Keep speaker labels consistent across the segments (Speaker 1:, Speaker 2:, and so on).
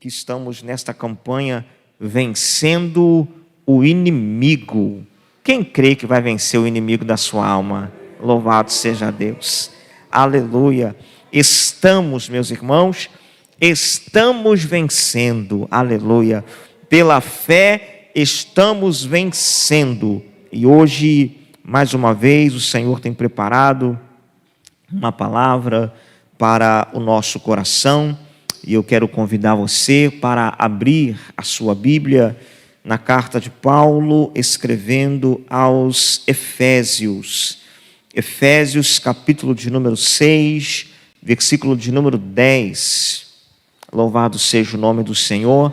Speaker 1: que estamos nesta campanha vencendo o inimigo. Quem crê que vai vencer o inimigo da sua alma? Louvado seja Deus. Aleluia. Estamos, meus irmãos, estamos vencendo. Aleluia. Pela fé estamos vencendo. E hoje, mais uma vez, o Senhor tem preparado uma palavra para o nosso coração. E eu quero convidar você para abrir a sua Bíblia na carta de Paulo, escrevendo aos Efésios. Efésios, capítulo de número 6, versículo de número 10. Louvado seja o nome do Senhor.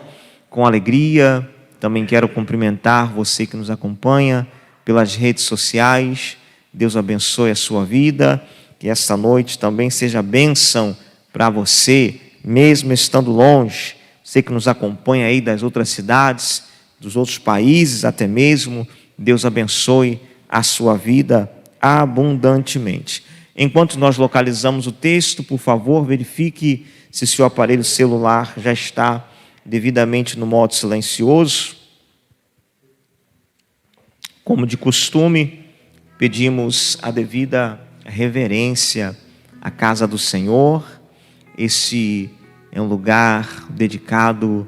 Speaker 1: Com alegria, também quero cumprimentar você que nos acompanha pelas redes sociais. Deus abençoe a sua vida. Que esta noite também seja bênção para você, mesmo estando longe. Você que nos acompanha aí das outras cidades, dos outros países até mesmo. Deus abençoe a sua vida abundantemente. Enquanto nós localizamos o texto, por favor, verifique se seu aparelho celular já está devidamente no modo silencioso. Como de costume, pedimos a devida reverência à casa do Senhor. Esse é um lugar dedicado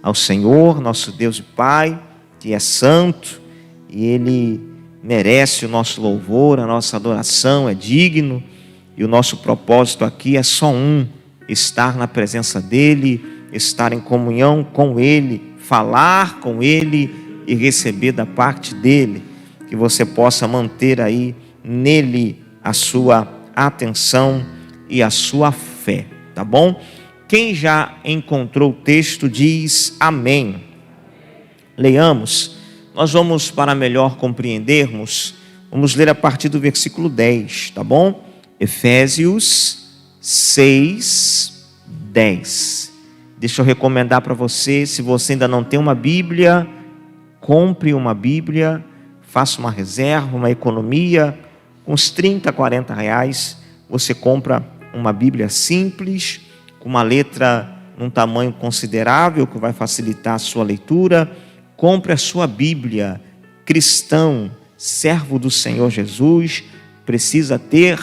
Speaker 1: ao Senhor, nosso Deus e Pai, que é santo, e Ele merece o nosso louvor, a nossa adoração, é digno, e o nosso propósito aqui é só um: estar na presença dEle, estar em comunhão com Ele, falar com Ele e receber da parte dEle. Que você possa manter aí nele a sua atenção e a sua fé, tá bom? Quem já encontrou o texto diz amém. Leiamos. Nós vamos, para melhor compreendermos, vamos ler a partir do versículo 10, tá bom? Efésios 6, 10. Deixa eu recomendar para você, se você ainda não tem uma Bíblia, compre uma Bíblia, faça uma reserva, uma economia. Com uns 30, 40 reais, você compra uma Bíblia simples, com uma letra num tamanho considerável, que vai facilitar a sua leitura. Compre a sua Bíblia. Cristão, servo do Senhor Jesus, precisa ter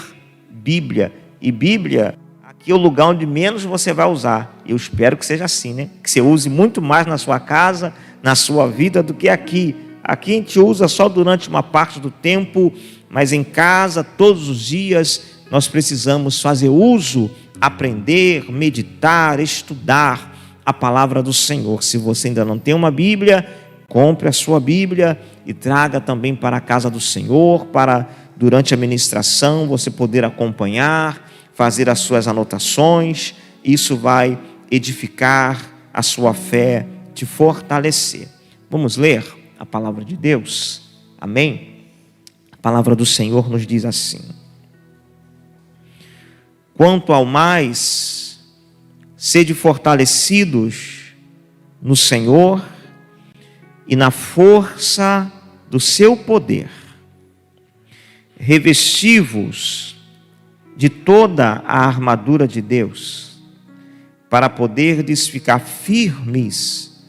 Speaker 1: Bíblia. E Bíblia, aqui é o lugar onde menos você vai usar. Eu espero que seja assim, né? Que você use muito mais na sua casa, na sua vida, do que aqui. Aqui a gente usa só durante uma parte do tempo, mas em casa, todos os dias, nós precisamos fazer uso, aprender, meditar, estudar a palavra do Senhor. Se você ainda não tem uma Bíblia, compre a sua Bíblia e traga também para a casa do Senhor, para durante a ministração você poder acompanhar, fazer as suas anotações. Isso vai edificar a sua fé, te fortalecer. Vamos ler a palavra de Deus? Amém? A palavra do Senhor nos diz assim: quanto ao mais, sede fortalecidos no Senhor e na força do seu poder. Revesti-vos de toda a armadura de Deus, para poderdes ficar firmes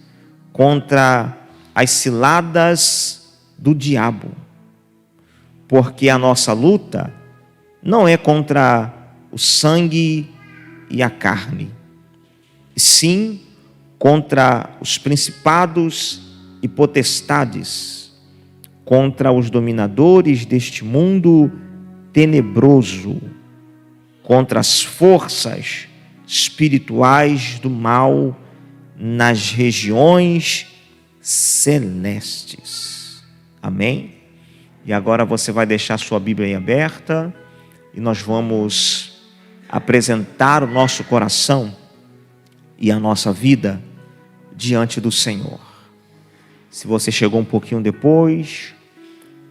Speaker 1: contra as ciladas do diabo. Porque a nossa luta não é contra o sangue e a carne, e sim contra os principados e potestades, contra os dominadores deste mundo tenebroso, contra as forças espirituais do mal nas regiões celestes. Amém? E agora você vai deixar sua Bíblia aí aberta e nós vamos apresentar o nosso coração e a nossa vida diante do Senhor. Se você chegou um pouquinho depois,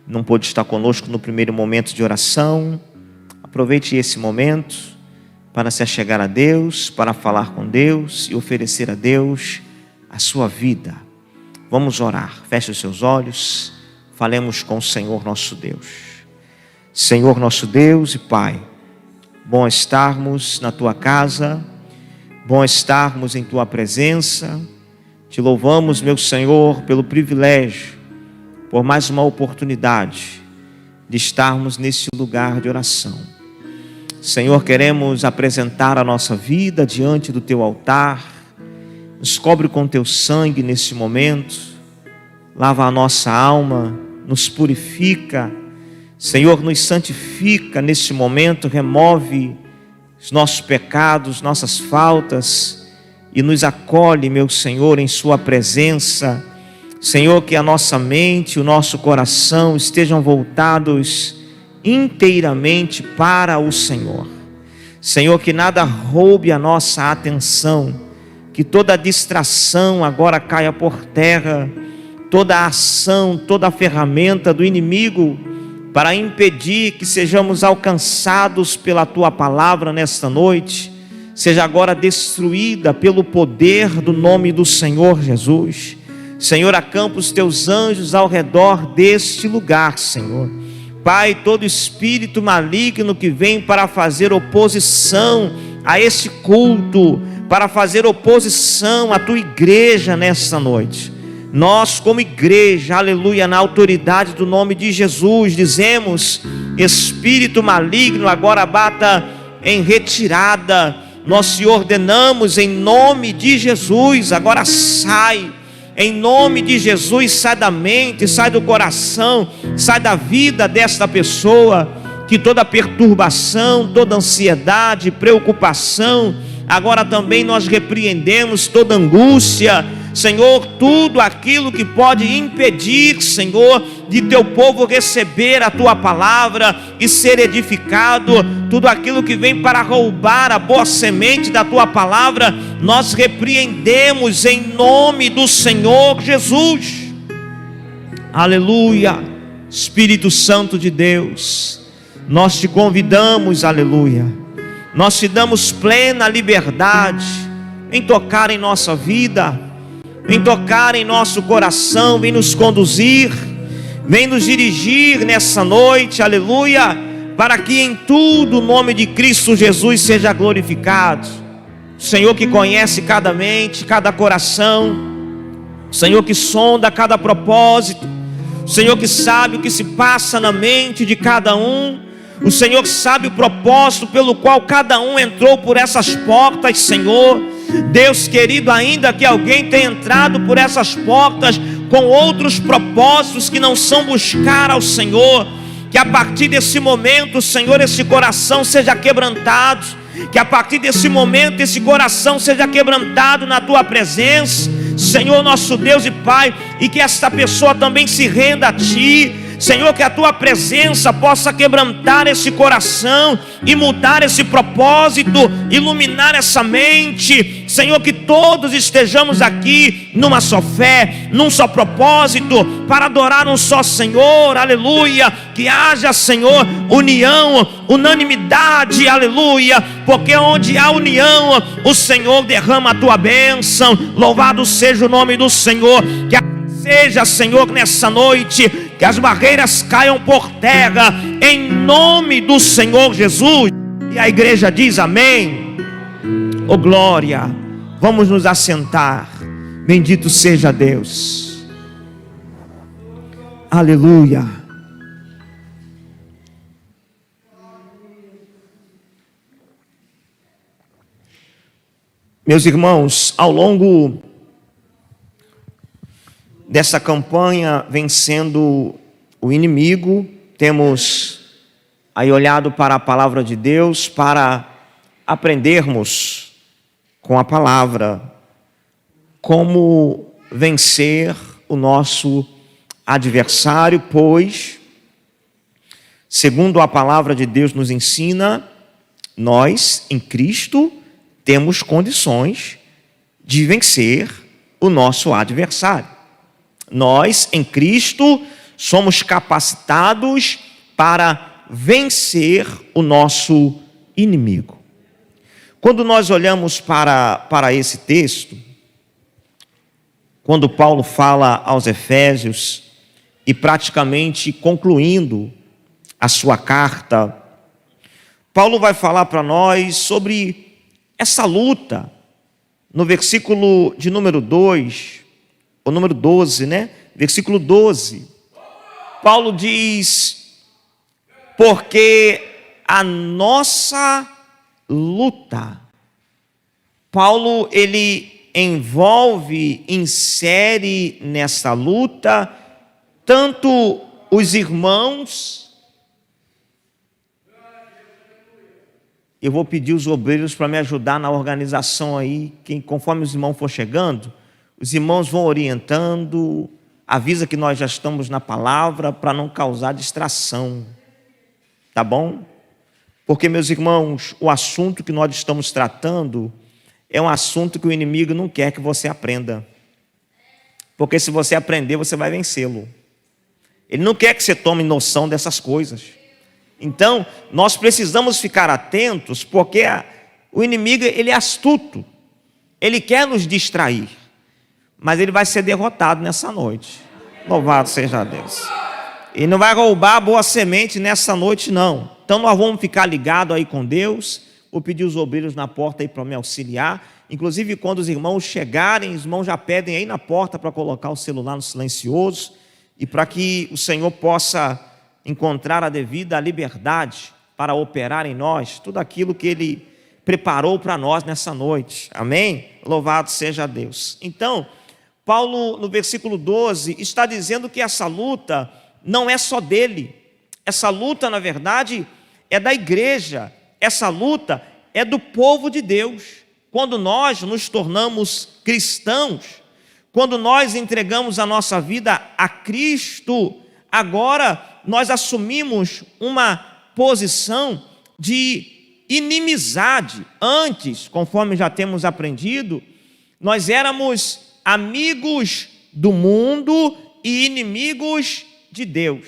Speaker 1: não pôde estar conosco no primeiro momento de oração, aproveite esse momento para se achegar a Deus, para falar com Deus e oferecer a Deus a sua vida. Vamos orar. Feche os seus olhos. Falemos com o Senhor nosso Deus. Senhor nosso Deus e Pai, bom estarmos na Tua casa, Bom estarmos em Tua presença. Te louvamos, meu Senhor, pelo privilégio, por mais uma oportunidade de estarmos nesse lugar de oração. Senhor, queremos apresentar a nossa vida diante do Teu altar. Nos cobre com Teu sangue nesse momento. Lava a nossa alma, nos purifica. Senhor, nos santifica nesse momento, remove os nossos pecados, nossas faltas e nos acolhe, meu Senhor, em Sua presença. Senhor, que a nossa mente, o nosso coração estejam voltados inteiramente para o Senhor. Senhor, que nada roube a nossa atenção, que toda distração agora caia por terra, toda a ação, toda a ferramenta do inimigo para impedir que sejamos alcançados pela Tua palavra nesta noite, seja agora destruída pelo poder do nome do Senhor Jesus. Senhor, acampa os Teus anjos ao redor deste lugar, Senhor. Pai, todo espírito maligno que vem para fazer oposição a este culto, para fazer oposição à Tua igreja nesta noite, nós como igreja, aleluia, na autoridade do nome de Jesus, dizemos: espírito maligno, agora bata em retirada. Nós te ordenamos em nome de Jesus, agora sai. Em nome de Jesus, sai da mente, sai do coração, sai da vida desta pessoa. Que toda perturbação, toda ansiedade, preocupação, agora também nós repreendemos toda angústia, Senhor, tudo aquilo que pode impedir, Senhor, de Teu povo receber a Tua palavra e ser edificado, tudo aquilo que vem para roubar a boa semente da Tua palavra, nós repreendemos em nome do Senhor Jesus. Aleluia. Espírito Santo de Deus, nós Te convidamos, aleluia, nós Te damos plena liberdade em tocar em nossa vida, vem tocar em nosso coração, vem nos conduzir, vem nos dirigir nessa noite, aleluia, para que em tudo o nome de Cristo Jesus seja glorificado. Senhor que conhece cada mente, cada coração, Senhor que sonda cada propósito, Senhor que sabe o que se passa na mente de cada um, o Senhor sabe o propósito pelo qual cada um entrou por essas portas, Senhor. Deus querido, ainda que alguém tenha entrado por essas portas com outros propósitos que não são buscar ao Senhor, que a partir desse momento, Senhor, esse coração seja quebrantado, que a partir desse momento esse coração seja quebrantado na Tua presença, Senhor nosso Deus e Pai, e que esta pessoa também se renda a Ti, Senhor, que a Tua presença possa quebrantar esse coração e mudar esse propósito, iluminar essa mente, Senhor, que todos estejamos aqui numa só fé, num só propósito, para adorar um só Senhor, aleluia, que haja, Senhor, união, unanimidade, aleluia, porque onde há união, o Senhor derrama a Tua bênção. Louvado seja o nome do Senhor. Que seja, Senhor, nessa noite, que as barreiras caiam por terra, em nome do Senhor Jesus. E a igreja diz amém. Oh glória, vamos nos assentar. Bendito seja Deus. Aleluia. Meus irmãos, ao longo dessa campanha vencendo o inimigo, temos aí olhado para a palavra de Deus para aprendermos com a palavra como vencer o nosso adversário, pois, segundo a palavra de Deus nos ensina, nós em Cristo temos condições de vencer o nosso adversário. Nós, em Cristo, somos capacitados para vencer o nosso inimigo. Quando nós olhamos para esse texto, quando Paulo fala aos Efésios, e praticamente concluindo a sua carta, Paulo vai falar para nós sobre essa luta no versículo de número 2, ou número 12, né? Versículo 12, Paulo diz: porque a nossa luta. Paulo, ele envolve, insere nessa luta tanto os irmãos. Eu vou pedir os obreiros para me ajudar na organização aí, conforme os irmãos for chegando, os irmãos vão orientando, avisa que nós já estamos na palavra para não causar distração, tá bom? Porque, meus irmãos, o assunto que nós estamos tratando é um assunto que o inimigo não quer que você aprenda, porque se você aprender, você vai vencê-lo. Ele não quer que você tome noção dessas coisas. Então, nós precisamos ficar atentos, porque o inimigo, ele é astuto, ele quer nos distrair, mas ele vai ser derrotado nessa noite. Louvado seja Deus. Ele não vai roubar a boa semente nessa noite, não. Então nós vamos ficar ligados aí com Deus. Vou pedir os obreiros na porta aí para me auxiliar. Inclusive, quando os irmãos chegarem, os irmãos já pedem aí na porta para colocar o celular no silencioso, e para que o Senhor possa encontrar a devida liberdade para operar em nós tudo aquilo que Ele preparou para nós nessa noite. Amém? Louvado seja Deus. Então, Paulo, no versículo 12, está dizendo que essa luta não é só dele. Essa luta, na verdade, é da igreja. Essa luta é do povo de Deus. Quando nós nos tornamos cristãos, quando nós entregamos a nossa vida a Cristo, agora nós assumimos uma posição de inimizade. Antes, conforme já temos aprendido, nós éramos amigos do mundo e inimigos de Deus.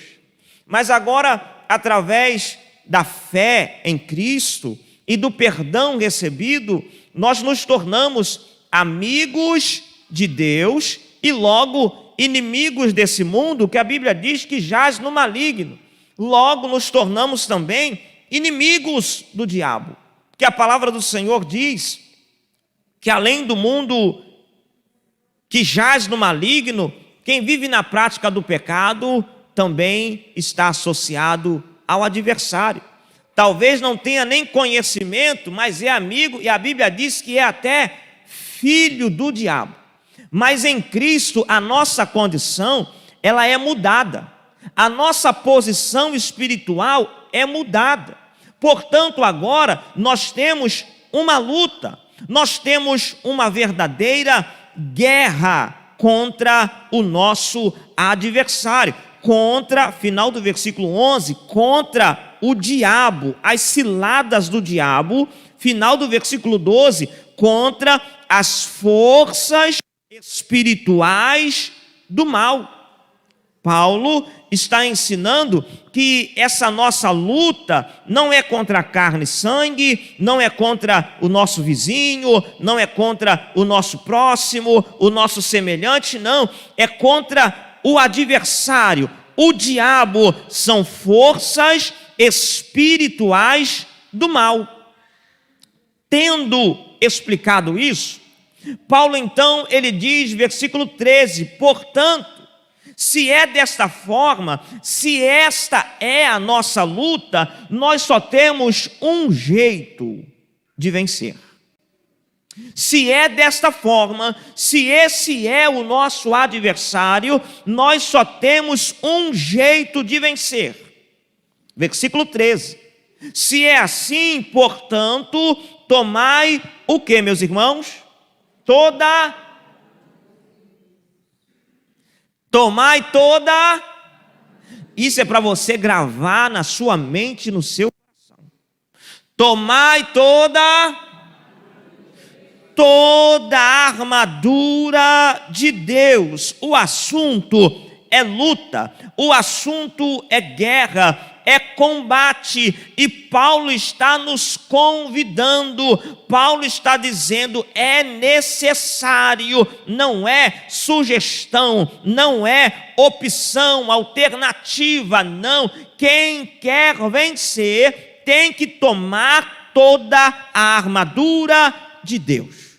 Speaker 1: Mas agora, através da fé em Cristo e do perdão recebido, nós nos tornamos amigos de Deus e logo inimigos desse mundo que a Bíblia diz que jaz no maligno. Logo nos tornamos também inimigos do diabo, que a palavra do Senhor diz que além do mundo que jaz no maligno, quem vive na prática do pecado também está associado ao adversário. Talvez não tenha nem conhecimento, mas é amigo, e a Bíblia diz que é até filho do diabo. Mas em Cristo a nossa condição, ela é mudada. A nossa posição espiritual é mudada. Portanto, agora nós temos uma luta, nós temos uma verdadeira guerra contra o nosso adversário, contra, final do versículo 11, contra o diabo, as ciladas do diabo, final do versículo 12, contra as forças espirituais do mal. Paulo está ensinando que essa nossa luta não é contra carne e sangue, não é contra o nosso vizinho, não é contra o nosso próximo, o nosso semelhante, não, é contra o adversário. O diabo são forças espirituais do mal. Tendo explicado isso, Paulo então, ele diz, versículo 13, portanto, se é desta forma, se esta é a nossa luta, nós só temos um jeito de vencer. Se é desta forma, se esse é o nosso adversário, nós só temos um jeito de vencer. Versículo 13. Se é assim, portanto, tomai o que, meus irmãos? Tomai toda. Isso é para você gravar na sua mente, no seu coração. Tomai toda a armadura de Deus. O assunto é luta, o assunto é guerra, é combate, e Paulo está nos convidando, Paulo está dizendo, é necessário, não é sugestão, não é opção, alternativa, não. Quem quer vencer tem que tomar toda a armadura de Deus.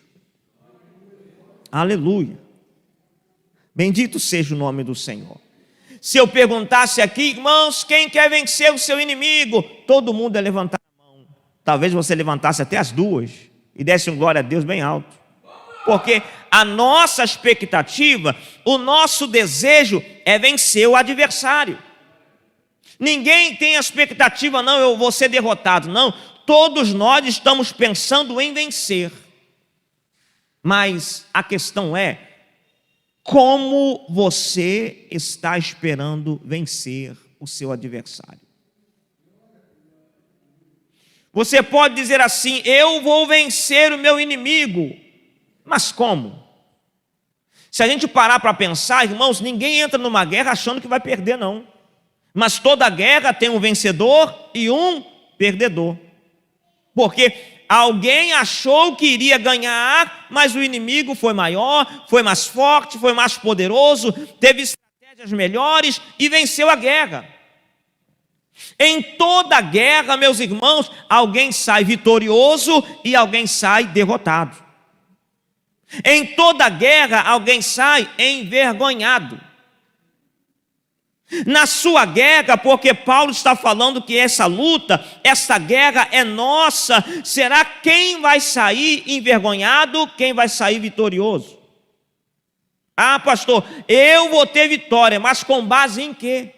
Speaker 1: Aleluia. Bendito seja o nome do Senhor. Se eu perguntasse aqui, irmãos, quem quer vencer o seu inimigo? Todo mundo ia levantar a mão. Talvez você levantasse até as duas e desse um glória a Deus bem alto. Porque a nossa expectativa, o nosso desejo é vencer o adversário. Ninguém tem a expectativa, não, eu vou ser derrotado. Não, todos nós estamos pensando em vencer. Mas a questão é, como você está esperando vencer o seu adversário? Você pode dizer assim, eu vou vencer o meu inimigo. Mas como? Se a gente parar para pensar, irmãos, ninguém entra numa guerra achando que vai perder, não. Mas toda guerra tem um vencedor e um perdedor. Porque alguém achou que iria ganhar, mas o inimigo foi maior, foi mais forte, foi mais poderoso, teve estratégias melhores e venceu a guerra. Em toda guerra, meus irmãos, alguém sai vitorioso e alguém sai derrotado. Em toda guerra, alguém sai envergonhado. Na sua guerra, porque Paulo está falando que essa luta, essa guerra é nossa, será quem vai sair envergonhado, quem vai sair vitorioso? Ah, pastor, eu vou ter vitória, mas com base em quê?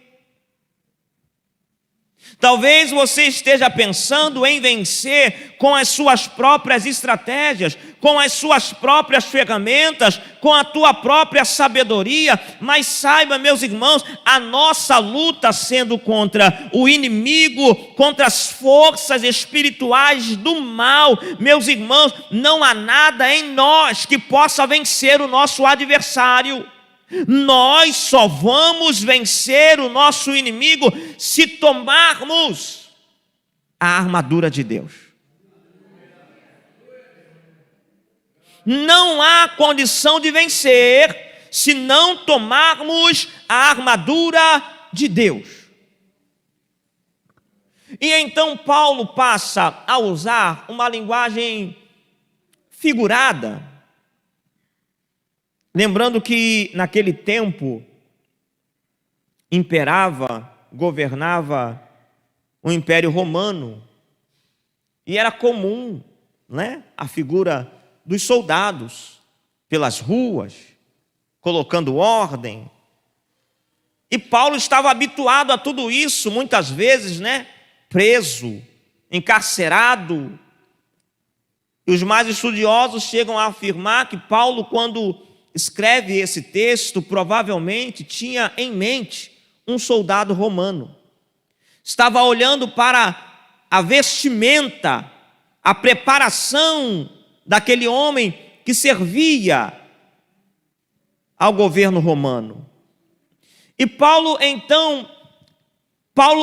Speaker 1: Talvez você esteja pensando em vencer com as suas próprias estratégias, com as suas próprias ferramentas, com a tua própria sabedoria, mas saiba, meus irmãos, a nossa luta sendo contra o inimigo, contra as forças espirituais do mal, meus irmãos, não há nada em nós que possa vencer o nosso adversário. Nós só vamos vencer o nosso inimigo se tomarmos a armadura de Deus. Não há condição de vencer se não tomarmos a armadura de Deus. E então Paulo passa a usar uma linguagem figurada, lembrando que naquele tempo governava o Império Romano, e era comum, né, a figura dos soldados pelas ruas, colocando ordem. E Paulo estava habituado a tudo isso, muitas vezes, né, preso, encarcerado. E os mais estudiosos chegam a afirmar que Paulo, quando escreve esse texto, provavelmente tinha em mente um soldado romano. Estava olhando para a vestimenta, a preparação daquele homem que servia ao governo romano. E Paulo, então,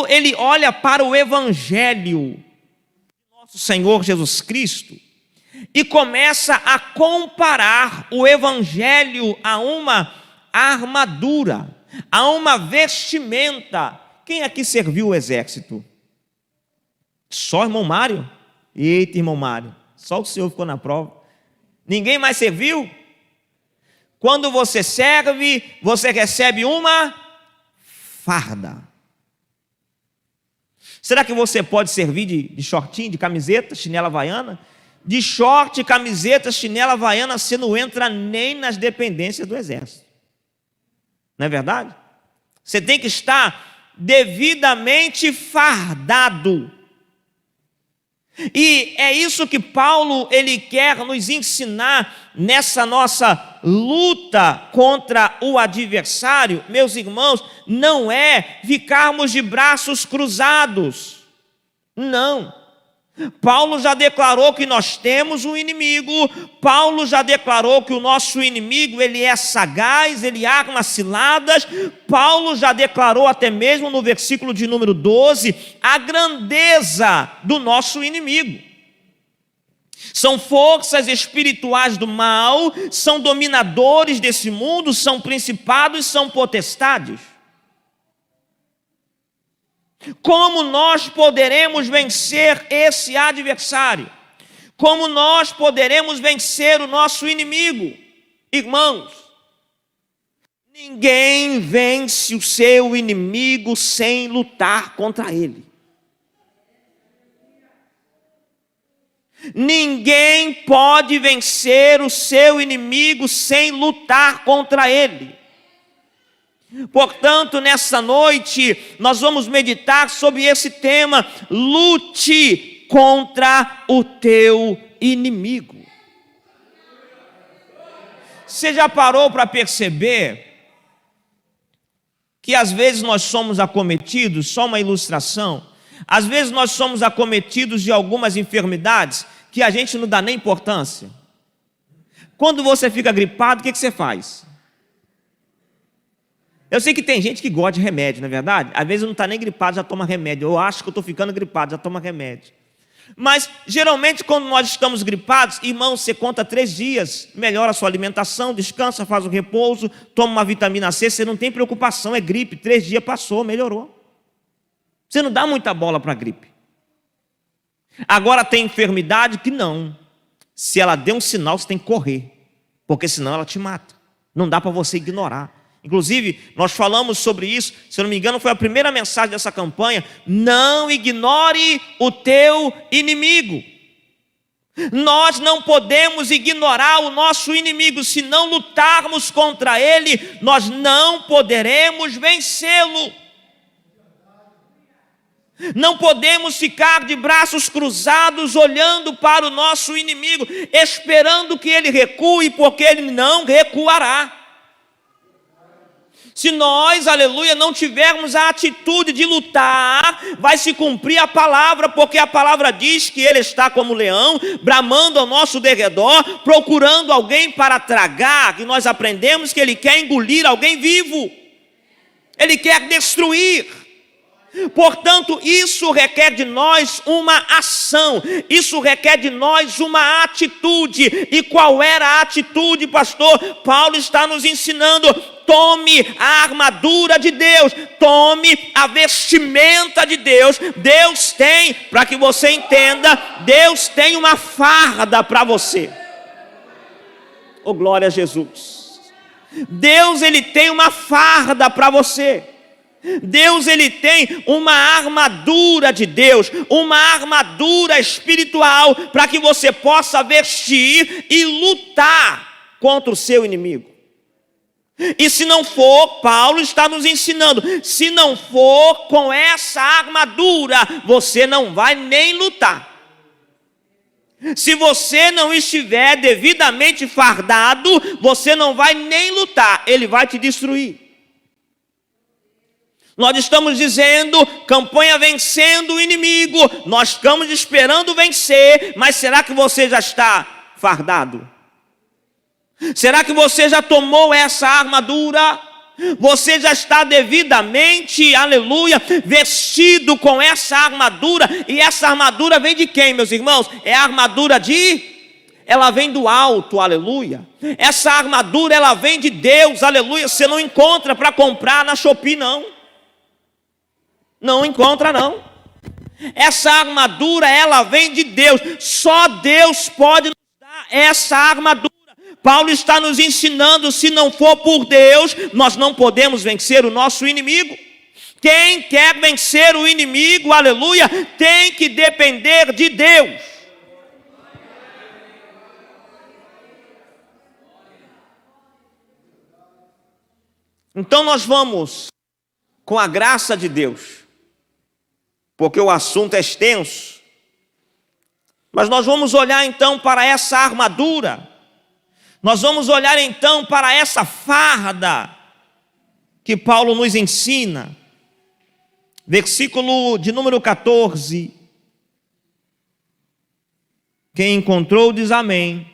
Speaker 1: ele olha para o evangelho de nosso Senhor Jesus Cristo e começa a comparar o evangelho a uma armadura, a uma vestimenta. Quem aqui serviu o exército? Só irmão Mário? Eita, irmão Mário, só o senhor ficou na prova. Ninguém mais serviu? Quando você serve, você recebe uma farda. Será que você pode servir de shortinho, de camiseta, chinela havaiana? De short, camiseta, chinela havaiana, você não entra nem nas dependências do exército. Não é verdade? Você tem que estar devidamente fardado. E é isso que Paulo ele quer nos ensinar nessa nossa luta contra o adversário. Meus irmãos, não é ficarmos de braços cruzados. Não. Paulo já declarou que nós temos um inimigo. Paulo já declarou que o nosso inimigo ele é sagaz, ele arma ciladas. Paulo já declarou até mesmo no versículo de número 12 a grandeza do nosso inimigo. São forças espirituais do mal, são dominadores desse mundo, são principados, são potestades. Como nós poderemos vencer esse adversário? Como nós poderemos vencer o nosso inimigo? Irmãos, ninguém vence o seu inimigo sem lutar contra ele. Ninguém pode vencer o seu inimigo sem lutar contra ele. Portanto, nessa noite, nós vamos meditar sobre esse tema: lute contra o teu inimigo. Você já parou para perceber que às vezes nós somos acometidos, só uma ilustração, às vezes nós somos acometidos de algumas enfermidades que a gente não dá nem importância? Quando você fica gripado, o que você faz? Eu sei que tem gente que gosta de remédio, não é verdade? Às vezes não está nem gripado, já toma remédio. Eu acho que eu estou ficando gripado, já toma remédio. Mas, geralmente, quando nós estamos gripados, irmão, você conta 3 dias, melhora a sua alimentação, descansa, faz o repouso, toma uma vitamina C, você não tem preocupação, é gripe, 3 dias passou, melhorou. Você não dá muita bola para a gripe. Agora tem enfermidade que não. Se ela der um sinal, você tem que correr, porque senão ela te mata. Não dá para você ignorar. Inclusive, nós falamos sobre isso, se eu não me engano, foi a primeira mensagem dessa campanha: não ignore o teu inimigo. Nós não podemos ignorar o nosso inimigo. Se não lutarmos contra ele, nós não poderemos vencê-lo. Não podemos ficar de braços cruzados olhando para o nosso inimigo, esperando que ele recue, porque ele não recuará. Se nós, aleluia, não tivermos a atitude de lutar, vai se cumprir a palavra, porque a palavra diz que ele está como leão, bramando ao nosso derredor, procurando alguém para tragar, e nós aprendemos que ele quer engolir alguém vivo, ele quer destruir. Portanto, isso requer de nós uma ação, isso requer de nós uma atitude. E qual era a atitude, pastor? Paulo está nos ensinando: tome a armadura de Deus, tome a vestimenta de Deus. Deus tem, para que você entenda, Deus tem uma farda para você. Oh, glória a Jesus. Deus, ele tem uma farda para você. Deus, ele tem uma armadura de Deus, uma armadura espiritual, para que você possa vestir e lutar contra o seu inimigo. E se não for, Paulo está nos ensinando, se não for com essa armadura, você não vai nem lutar. Se você não estiver devidamente fardado, você não vai nem lutar, ele vai te destruir. Nós estamos dizendo, campanha vencendo o inimigo, nós estamos esperando vencer, mas será que você já está fardado? Será que você já tomou essa armadura? Você já está devidamente, aleluia, vestido com essa armadura? E essa armadura vem de quem, meus irmãos? É a armadura ela vem do alto, aleluia. Essa armadura, ela vem de Deus, aleluia. Você não encontra para comprar na Shopee, não. Não encontra, não. Essa armadura, ela vem de Deus. Só Deus pode nos dar essa armadura. Paulo está nos ensinando, se não for por Deus, nós não podemos vencer o nosso inimigo. Quem quer vencer o inimigo, aleluia, tem que depender de Deus. Então nós vamos, com a graça de Deus, porque o assunto é extenso, mas nós vamos olhar então para essa armadura, nós vamos olhar então para essa farda que Paulo nos ensina. Versículo de número 14. Quem encontrou diz amém.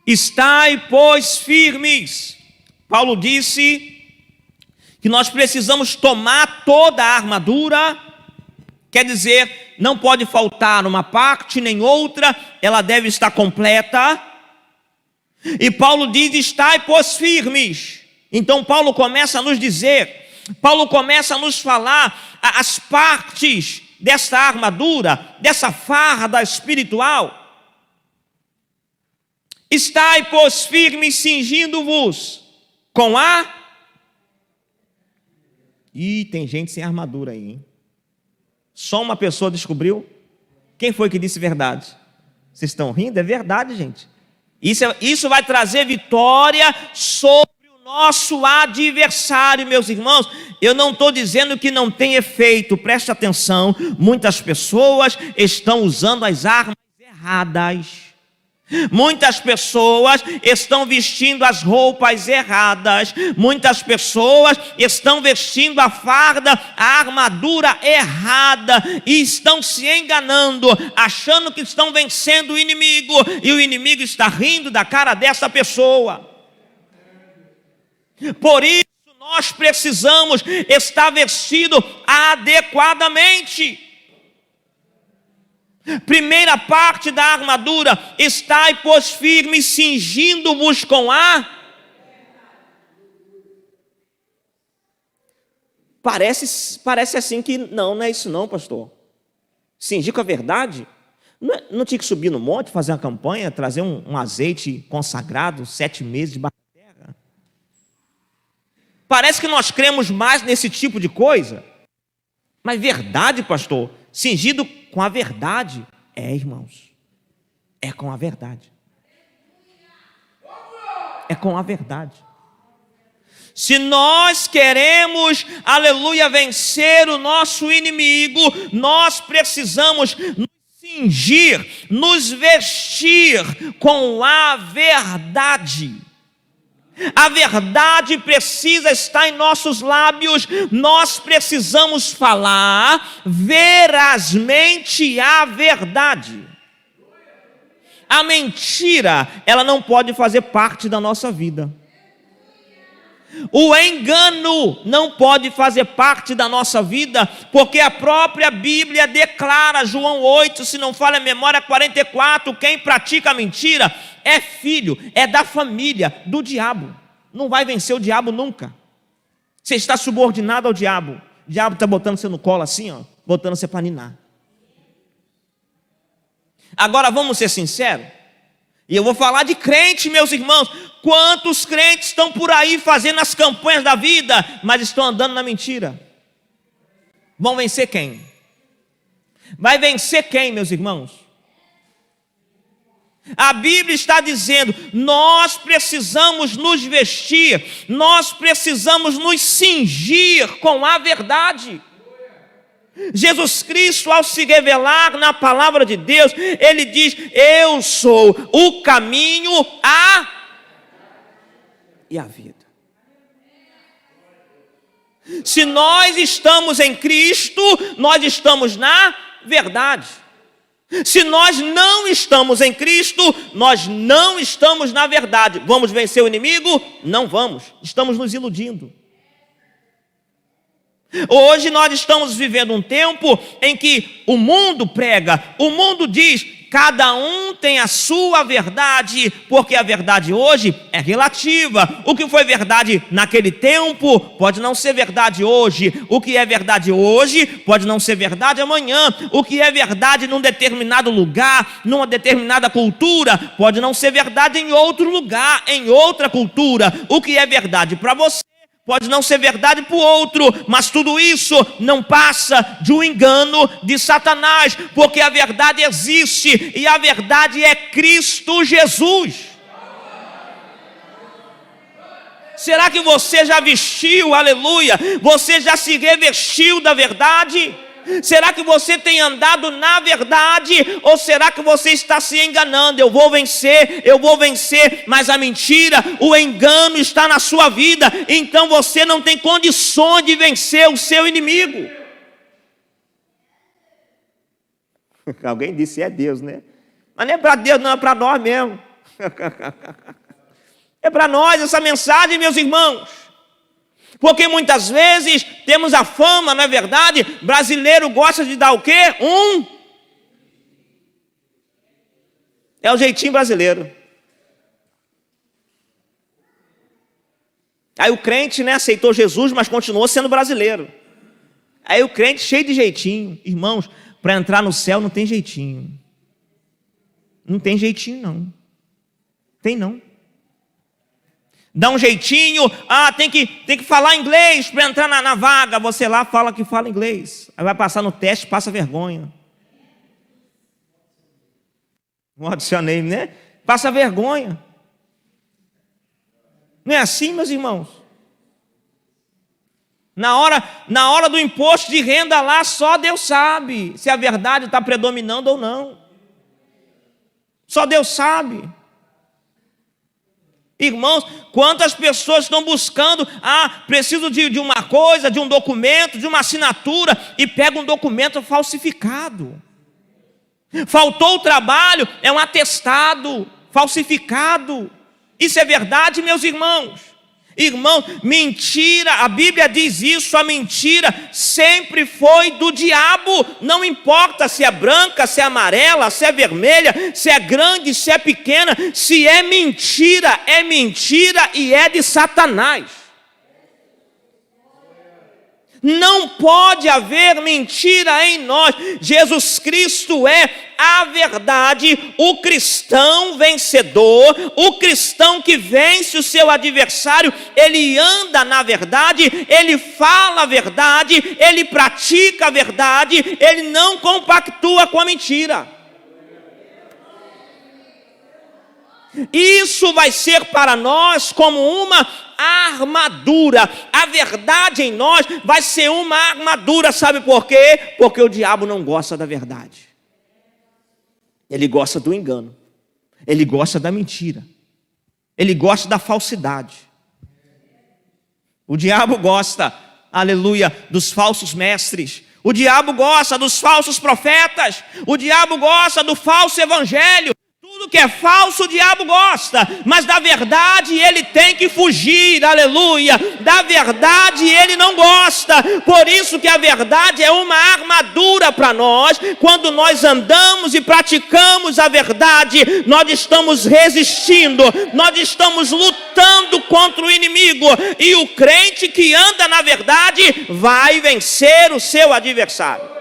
Speaker 1: Estai, pois, firmes. Paulo disse que nós precisamos tomar toda a armadura, quer dizer, não pode faltar uma parte nem outra, ela deve estar completa. E Paulo diz, estai, pois, firmes. Então Paulo começa a nos dizer, Paulo começa a nos falar as partes dessa armadura, dessa farda espiritual. Estai, pois, firmes, cingindo-vos com a... Ih, tem gente sem armadura aí, hein? Só uma pessoa descobriu? Quem foi que disse verdade? Vocês estão rindo? É verdade, gente. Isso vai trazer vitória sobre o nosso adversário, meus irmãos. Eu não estou dizendo que não tem efeito, preste atenção. Muitas pessoas estão usando as armas erradas. Muitas pessoas estão vestindo as roupas erradas. Muitas pessoas estão vestindo a farda, a armadura errada, e estão se enganando, achando que estão vencendo o inimigo, e o inimigo está rindo da cara dessa pessoa. Por isso nós precisamos estar vestido adequadamente. Primeira parte da armadura: estai, pois, firmes, cingindo-vos com a... Parece assim que não é isso não, pastor. Cingir com a verdade? Não tinha que subir no monte, fazer uma campanha, trazer um azeite consagrado, 7 meses debaixo da terra? Parece que nós cremos mais nesse tipo de coisa. Mas verdade, pastor? Cingido com a verdade. É, irmãos. É com a verdade. É com a verdade. Se nós queremos, aleluia, vencer o nosso inimigo, nós precisamos nos cingir, nos vestir com a verdade. A verdade precisa estar em nossos lábios. Nós precisamos falar verazmente a verdade. A mentira, ela não pode fazer parte da nossa vida. O engano não pode fazer parte da nossa vida, porque a própria Bíblia declara, João 8, se não falha a memória, 44, quem pratica a mentira é filho, é da família do diabo. Não vai vencer o diabo nunca. Você está subordinado ao diabo. O diabo está botando você no colo assim, ó, botando você para ninar. Agora vamos ser sinceros. E eu vou falar de crente, meus irmãos. Quantos crentes estão por aí fazendo as campanhas da vida, mas estão andando na mentira? Vão vencer quem? Vai vencer quem, meus irmãos? A Bíblia está dizendo: nós precisamos nos vestir, nós precisamos nos cingir com a verdade. Jesus Cristo, ao se revelar na palavra de Deus, Ele diz: eu sou o caminho, e a vida. Se nós estamos em Cristo, nós estamos na verdade. Se nós não estamos em Cristo, nós não estamos na verdade. Vamos vencer o inimigo? Não vamos. Estamos nos iludindo. Hoje nós estamos vivendo um tempo em que o mundo prega, o mundo diz, cada um tem a sua verdade, porque a verdade hoje é relativa. O que foi verdade naquele tempo pode não ser verdade hoje. O que é verdade hoje pode não ser verdade amanhã. O que é verdade num determinado lugar, numa determinada cultura, pode não ser verdade em outro lugar, em outra cultura. O que é verdade para você pode não ser verdade para o outro, mas tudo isso não passa de um engano de Satanás, porque a verdade existe, e a verdade é Cristo Jesus. Será que você já vestiu, aleluia? Você já se revestiu da verdade? Será que você tem andado na verdade? Ou será que você está se enganando? Eu vou vencer, mas a mentira, o engano está na sua vida, então você não tem condições de vencer o seu inimigo. Alguém disse: é Deus, né? Mas não é para Deus, não, é para nós mesmo. É para nós essa mensagem, meus irmãos. Porque muitas vezes temos a fama, não é verdade? Brasileiro gosta de dar o quê? É o jeitinho brasileiro. Aí o crente, né, aceitou Jesus, mas continuou sendo brasileiro. Aí o crente cheio de jeitinho. Irmãos, para entrar no céu não tem jeitinho. Não tem jeitinho, não. Tem não. Dá um jeitinho, tem que falar inglês para entrar na vaga. Você lá fala que fala inglês. Aí vai passar no teste, passa vergonha. What's your name, né? Passa vergonha. Não é assim, meus irmãos? Na hora do imposto de renda lá, só Deus sabe se a verdade está predominando ou não. Só Deus sabe. Irmãos, quantas pessoas estão buscando, preciso de uma coisa, de um documento, de uma assinatura, e pegam um documento falsificado. Faltou o trabalho, é um atestado falsificado. Isso é verdade, meus irmãos? Irmão, mentira, a Bíblia diz isso, a mentira sempre foi do diabo. Não importa se é branca, se é amarela, se é vermelha, se é grande, se é pequena. Se é mentira e é de Satanás. Não pode haver mentira em nós. Jesus Cristo é a verdade, o cristão vencedor, o cristão que vence o seu adversário. Ele anda na verdade, ele fala a verdade, ele pratica a verdade, ele não compactua com a mentira. Isso vai ser para nós como uma armadura. A verdade em nós vai ser uma armadura. Sabe por quê? Porque o diabo não gosta da verdade. Ele gosta do engano. Ele gosta da mentira. Ele gosta da falsidade. O diabo gosta, aleluia, dos falsos mestres. O diabo gosta dos falsos profetas. O diabo gosta do falso evangelho. Tudo que é falso o diabo gosta, mas da verdade ele tem que fugir, aleluia. Da verdade ele não gosta. Por isso que a verdade é uma armadura para nós. Quando nós andamos e praticamos a verdade, nós estamos resistindo, nós estamos lutando contra o inimigo. E o crente que anda na verdade vai vencer o seu adversário.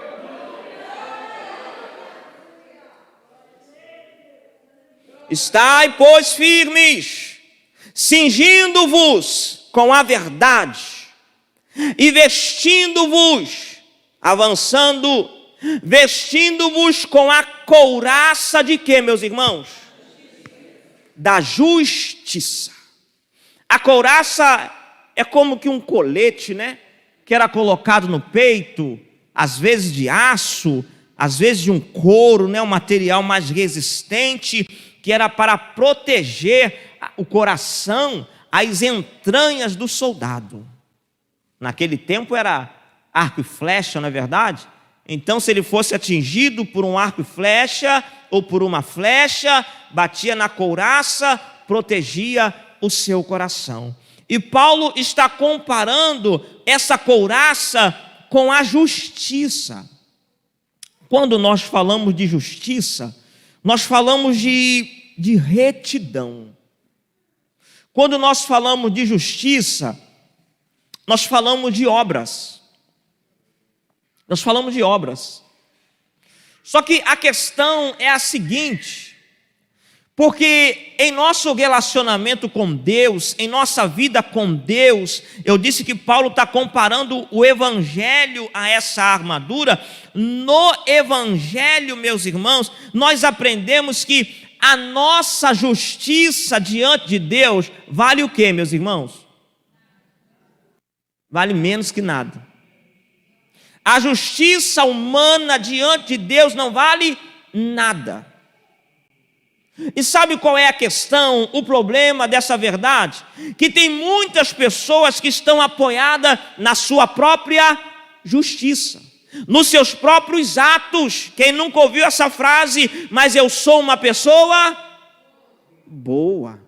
Speaker 1: Estai, pois, firmes, cingindo-vos com a verdade e vestindo-vos, avançando, vestindo-vos com a couraça de quê, meus irmãos? Da justiça. A couraça é como que um colete, né? Que era colocado no peito, às vezes de aço, às vezes de um couro, né? Um material mais resistente, que era para proteger o coração, as entranhas do soldado. Naquele tempo era arco e flecha, não é verdade? Então, se ele fosse atingido por um arco e flecha, ou por uma flecha, batia na couraça, protegia o seu coração. E Paulo está comparando essa couraça com a justiça. Quando nós falamos de justiça, nós falamos de retidão. Quando nós falamos de justiça, nós falamos de obras. Nós falamos de obras. Só que a questão é a seguinte: porque em nosso relacionamento com Deus, em nossa vida com Deus, eu disse que Paulo está comparando o evangelho a essa armadura. No evangelho, meus irmãos, nós aprendemos que a nossa justiça diante de Deus vale o quê, meus irmãos? Vale menos que nada. A justiça humana diante de Deus não vale nada. E sabe qual é a questão, o problema dessa verdade? Que tem muitas pessoas que estão apoiadas na sua própria justiça, nos seus próprios atos. Quem nunca ouviu essa frase? Mas eu sou uma pessoa boa.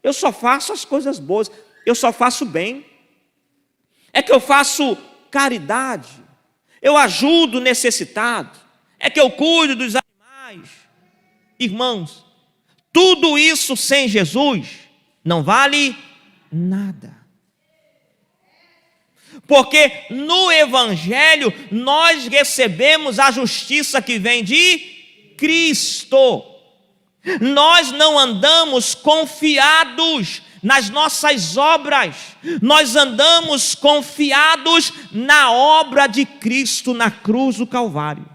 Speaker 1: Eu só faço as coisas boas. Eu só faço bem. É que eu faço caridade. Eu ajudo o necessitado. É que eu cuido dos animais. Irmãos, tudo isso sem Jesus não vale nada. Porque no evangelho nós recebemos a justiça que vem de Cristo. Nós não andamos confiados nas nossas obras, nós andamos confiados na obra de Cristo na cruz do Calvário.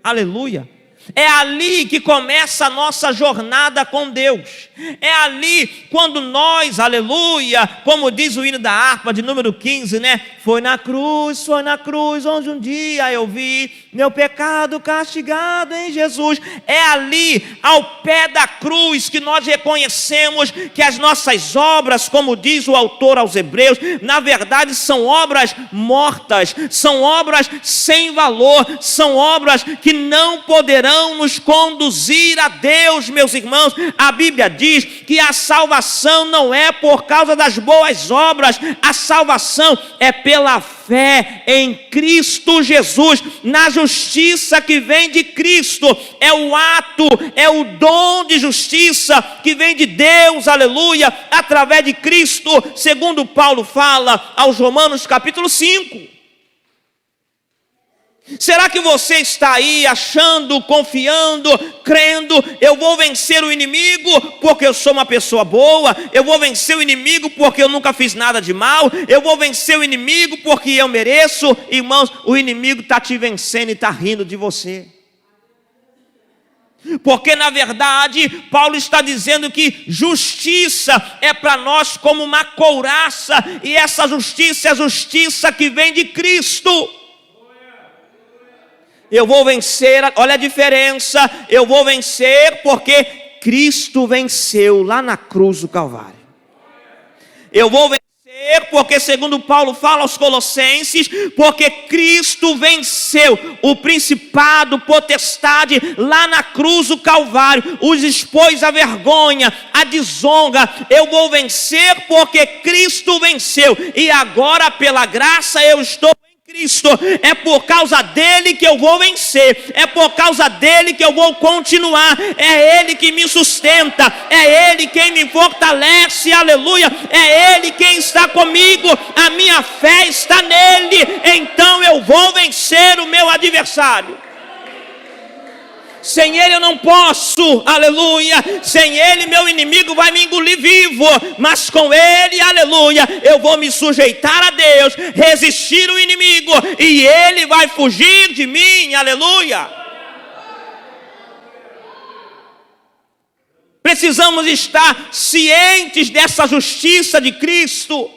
Speaker 1: Aleluia! É ali que começa a nossa jornada com Deus. É ali quando nós, aleluia, como diz o hino da harpa de número 15, né? Foi na cruz onde um dia eu vi meu pecado castigado em Jesus. É ali, ao pé da cruz, que nós reconhecemos que as nossas obras, como diz o autor aos Hebreus, na verdade são obras mortas, são obras sem valor, são obras que não poderão nos conduzir a Deus, meus irmãos. A Bíblia diz que a salvação não é por causa das boas obras, a salvação é pela fé em Cristo Jesus, na justiça que vem de Cristo. É o ato, é o dom de justiça que vem de Deus, aleluia, através de Cristo, segundo Paulo fala aos Romanos capítulo 5. Será que você está aí achando, confiando, crendo, eu vou vencer o inimigo porque eu sou uma pessoa boa, eu vou vencer o inimigo porque eu nunca fiz nada de mal, eu vou vencer o inimigo porque eu mereço? Irmãos, o inimigo está te vencendo e está rindo de você. Porque na verdade, Paulo está dizendo que justiça é para nós como uma couraça, e essa justiça é a justiça que vem de Cristo. Eu vou vencer, olha a diferença, eu vou vencer porque Cristo venceu lá na cruz do Calvário. Eu vou vencer porque, segundo Paulo fala aos Colossenses, porque Cristo venceu o principado, potestade lá na cruz do Calvário, os expôs à vergonha, à desonra. Eu vou vencer porque Cristo venceu, e agora pela graça eu estou Cristo, é por causa dele que eu vou vencer, é por causa dele que eu vou continuar, é ele que me sustenta, é ele quem me fortalece, aleluia, é ele quem está comigo, a minha fé está nele, então eu vou vencer o meu adversário. Sem ele eu não posso, aleluia, sem ele meu inimigo vai me engolir vivo, mas com ele, aleluia, eu vou me sujeitar a Deus, resistir o inimigo, e ele vai fugir de mim, aleluia. Precisamos estar cientes dessa justiça de Cristo,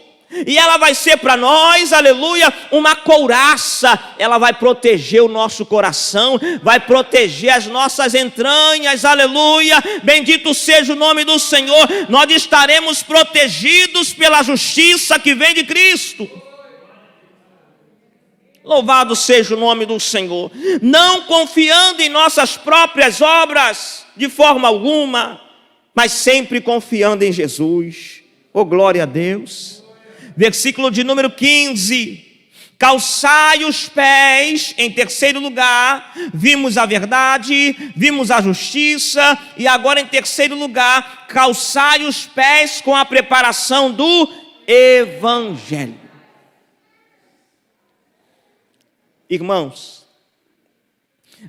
Speaker 1: e ela vai ser para nós, aleluia, uma couraça. Ela vai proteger o nosso coração, vai proteger as nossas entranhas, aleluia. Bendito seja o nome do Senhor. Nós estaremos protegidos pela justiça que vem de Cristo. Louvado seja o nome do Senhor. Não confiando em nossas próprias obras de forma alguma, mas sempre confiando em Jesus. Oh, glória a Deus. Versículo de número 15, calçai os pés, em terceiro lugar, vimos a verdade, vimos a justiça, e agora em terceiro lugar, calçai os pés com a preparação do Evangelho. Irmãos,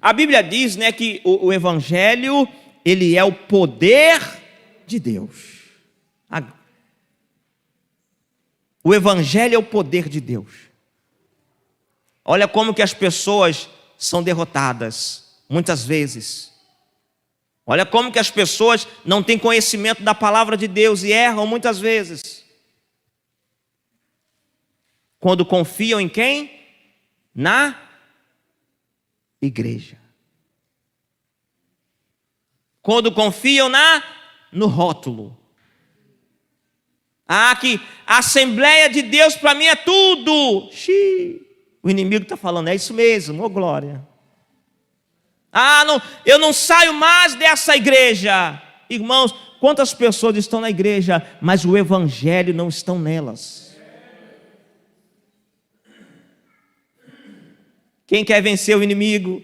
Speaker 1: a Bíblia diz, né, que o Evangelho, ele é o poder de Deus. O Evangelho é o poder de Deus. Olha como que as pessoas são derrotadas, muitas vezes. Olha como que as pessoas não têm conhecimento da palavra de Deus e erram muitas vezes. Quando confiam em quem? Na igreja. Quando confiam no rótulo. Que a Assembleia de Deus para mim é tudo. O inimigo está falando, é isso mesmo, ô glória. Não, eu não saio mais dessa igreja. Irmãos, quantas pessoas estão na igreja, mas o Evangelho não estão nelas? Quem quer vencer o inimigo?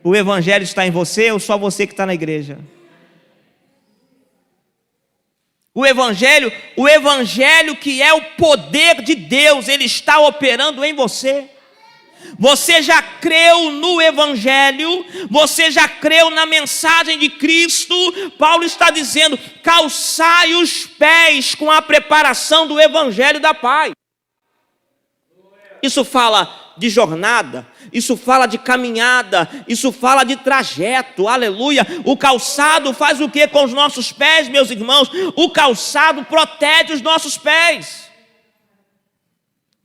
Speaker 1: O Evangelho está em você ou só você que está na igreja? O Evangelho que é o poder de Deus, ele está operando em você. Você já creu no Evangelho? Você já creu na mensagem de Cristo? Paulo está dizendo: calçai os pés com a preparação do Evangelho da paz. Isso fala de jornada, isso fala de caminhada, isso fala de trajeto, aleluia. O calçado faz o que com os nossos pés, meus irmãos? O calçado protege os nossos pés.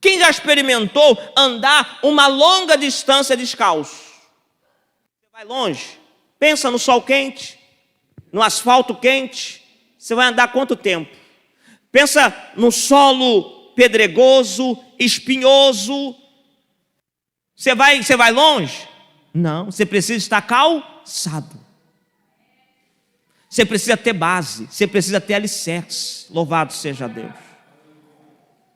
Speaker 1: Quem já experimentou andar uma longa distância descalço? Você vai longe, pensa no sol quente, no asfalto quente, você vai andar quanto tempo? Pensa no solo pedregoso, espinhoso. Você vai longe? Não, você precisa estar calçado. Você precisa ter base, você precisa ter alicerce. Louvado seja Deus.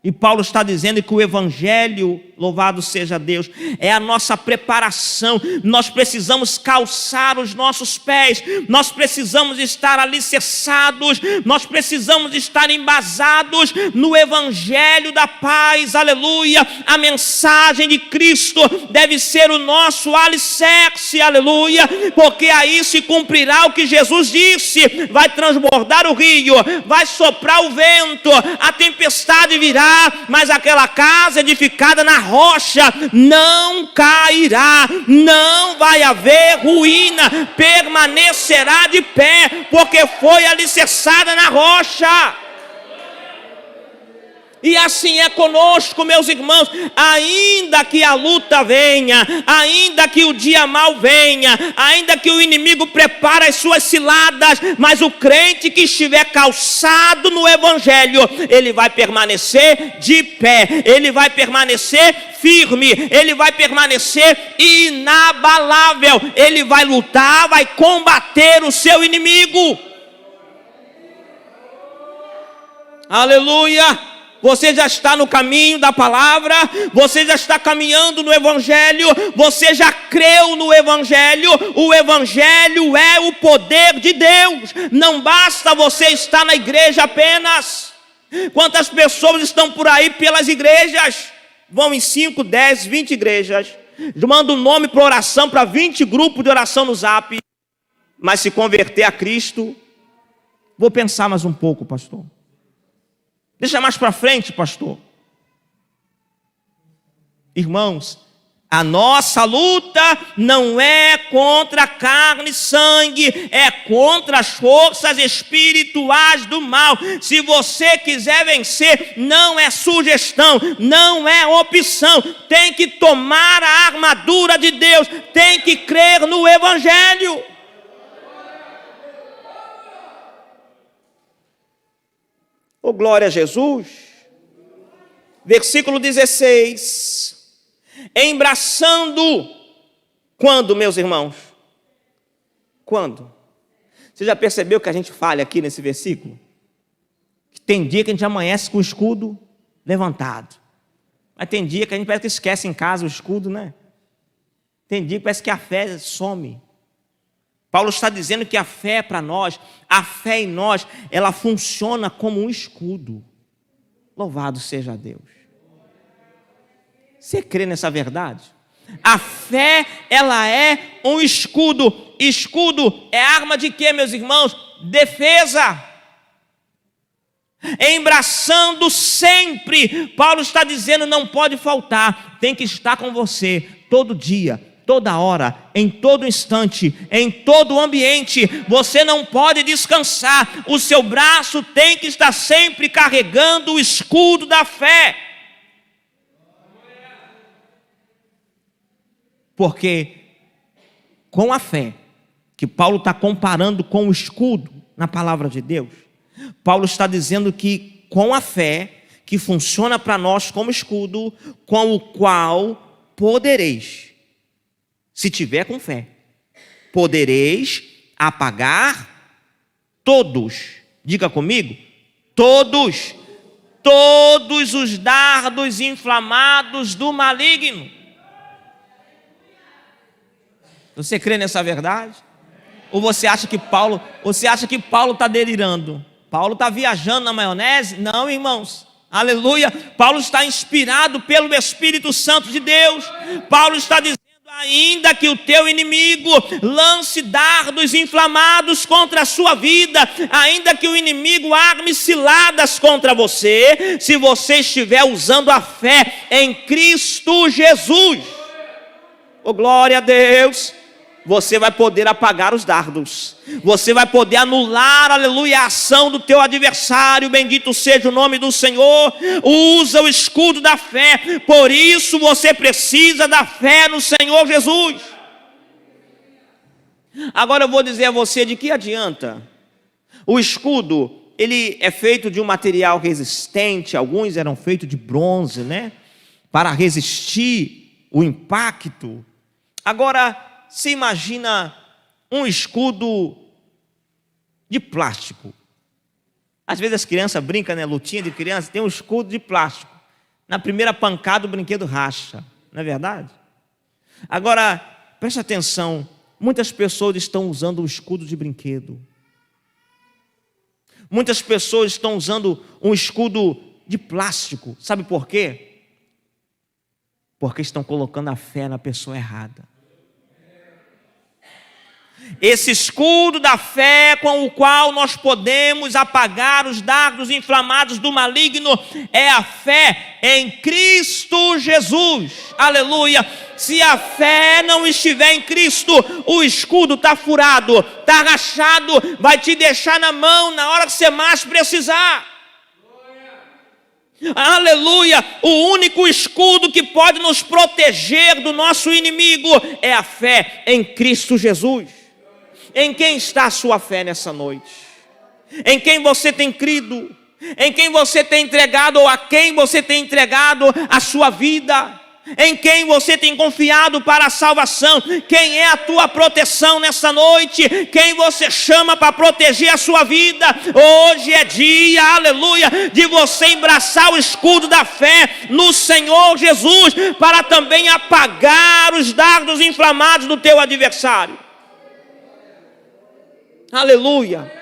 Speaker 1: E Paulo está dizendo que o Evangelho, louvado seja Deus, é a nossa preparação. Nós precisamos calçar os nossos pés, nós precisamos estar alicerçados, nós precisamos estar embasados no Evangelho da paz, aleluia. A mensagem de Cristo deve ser o nosso alicerce, aleluia, porque aí se cumprirá o que Jesus disse: vai transbordar o rio, vai soprar o vento, a tempestade virá, mas aquela casa edificada na rocha não cairá, não vai haver ruína, permanecerá de pé, porque foi alicerçada na rocha. E assim é conosco, meus irmãos. Ainda que a luta venha, ainda que o dia mal venha, ainda que o inimigo prepare as suas ciladas, mas o crente que estiver calçado no Evangelho, ele vai permanecer de pé, ele vai permanecer firme, ele vai permanecer inabalável, ele vai lutar, vai combater o seu inimigo. Aleluia! Você já está no caminho da palavra, você já está caminhando no Evangelho, você já creu no Evangelho. O Evangelho é o poder de Deus. Não basta você estar na igreja apenas. Quantas pessoas estão por aí pelas igrejas? Vão em 5, 10, 20 igrejas, mandam um nome para oração, para 20 grupos de oração no Zap, mas se converter a Cristo, vou pensar mais um pouco, pastor. Deixa mais para frente, pastor. Irmãos, a nossa luta não é contra carne e sangue, é contra as forças espirituais do mal. Se você quiser vencer, não é sugestão, não é opção. Tem que tomar a armadura de Deus, tem que crer no Evangelho. Oh, glória a Jesus. Versículo 16. Embraçando. Quando, meus irmãos? Quando? Você já percebeu que a gente falha aqui nesse versículo? Que tem dia que a gente amanhece com o escudo levantado. Mas tem dia que a gente parece que esquece em casa o escudo, né? Tem dia que parece que a fé some. Paulo está dizendo que a fé para nós, a fé em nós, ela funciona como um escudo. Louvado seja Deus. Você crê nessa verdade? A fé, ela é um escudo. Escudo é arma de quê, meus irmãos? Defesa. Embraçando sempre. Paulo está dizendo, não pode faltar. Tem que estar com você todo dia, toda hora, em todo instante, em todo ambiente. Você não pode descansar. O seu braço tem que estar sempre carregando o escudo da fé. Porque com a fé, que Paulo está comparando com o escudo na palavra de Deus, Paulo está dizendo que com a fé, que funciona para nós como escudo, com o qual podereis, se tiver com fé, podereis apagar todos, diga comigo, todos os dardos inflamados do maligno. Você crê nessa verdade? Ou você acha que Paulo está delirando? Paulo está viajando na maionese? Não, irmãos. Aleluia. Paulo está inspirado pelo Espírito Santo de Deus. Paulo está dizendo: ainda que o teu inimigo lance dardos inflamados contra a sua vida, ainda que o inimigo arme ciladas contra você, se você estiver usando a fé em Cristo Jesus, oh glória a Deus, você vai poder apagar os dardos, você vai poder anular, aleluia, a ação do teu adversário. Bendito seja o nome do Senhor. Usa o escudo da fé, por isso você precisa da fé no Senhor Jesus. Agora eu vou dizer a você de que adianta. O escudo, ele é feito de um material resistente, alguns eram feitos de bronze, né? Para resistir o impacto. Agora, você imagina um escudo de plástico. Às vezes as crianças brincam, né? Lutinha de criança, tem um escudo de plástico. Na primeira pancada o brinquedo racha, não é verdade? Agora, preste atenção, muitas pessoas estão usando um escudo de brinquedo. Muitas pessoas estão usando um escudo de plástico. Sabe por quê? Porque estão colocando a fé na pessoa errada. Esse escudo da fé com o qual nós podemos apagar os dardos inflamados do maligno é a fé em Cristo Jesus. Aleluia. Se a fé não estiver em Cristo, o escudo está furado, está rachado, vai te deixar na mão na hora que você mais precisar. Aleluia. O único escudo que pode nos proteger do nosso inimigo é a fé em Cristo Jesus. Em quem está a sua fé nessa noite? Em quem você tem crido? Em quem você tem entregado, ou a quem você tem entregado a sua vida? Em quem você tem confiado para a salvação? Quem é a tua proteção nessa noite? Quem você chama para proteger a sua vida? Hoje é dia, aleluia, de você embraçar o escudo da fé no Senhor Jesus, para também apagar os dardos inflamados do teu adversário. Aleluia.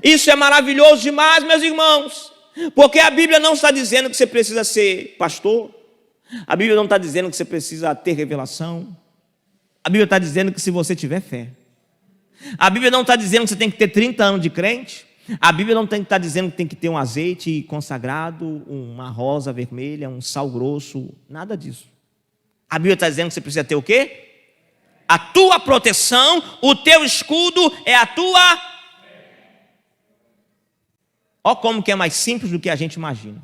Speaker 1: Isso é maravilhoso demais, meus irmãos, porque a Bíblia não está dizendo que você precisa ser pastor, a Bíblia não está dizendo que você precisa ter revelação, a Bíblia está dizendo que se você tiver fé, a Bíblia não está dizendo que você tem que ter 30 anos de crente, a Bíblia não está dizendo que tem que ter um azeite consagrado, uma rosa vermelha, um sal grosso, nada disso. A Bíblia está dizendo que você precisa ter o quê? A tua proteção, o teu escudo é a tua. Olha como que é mais simples do que a gente imagina.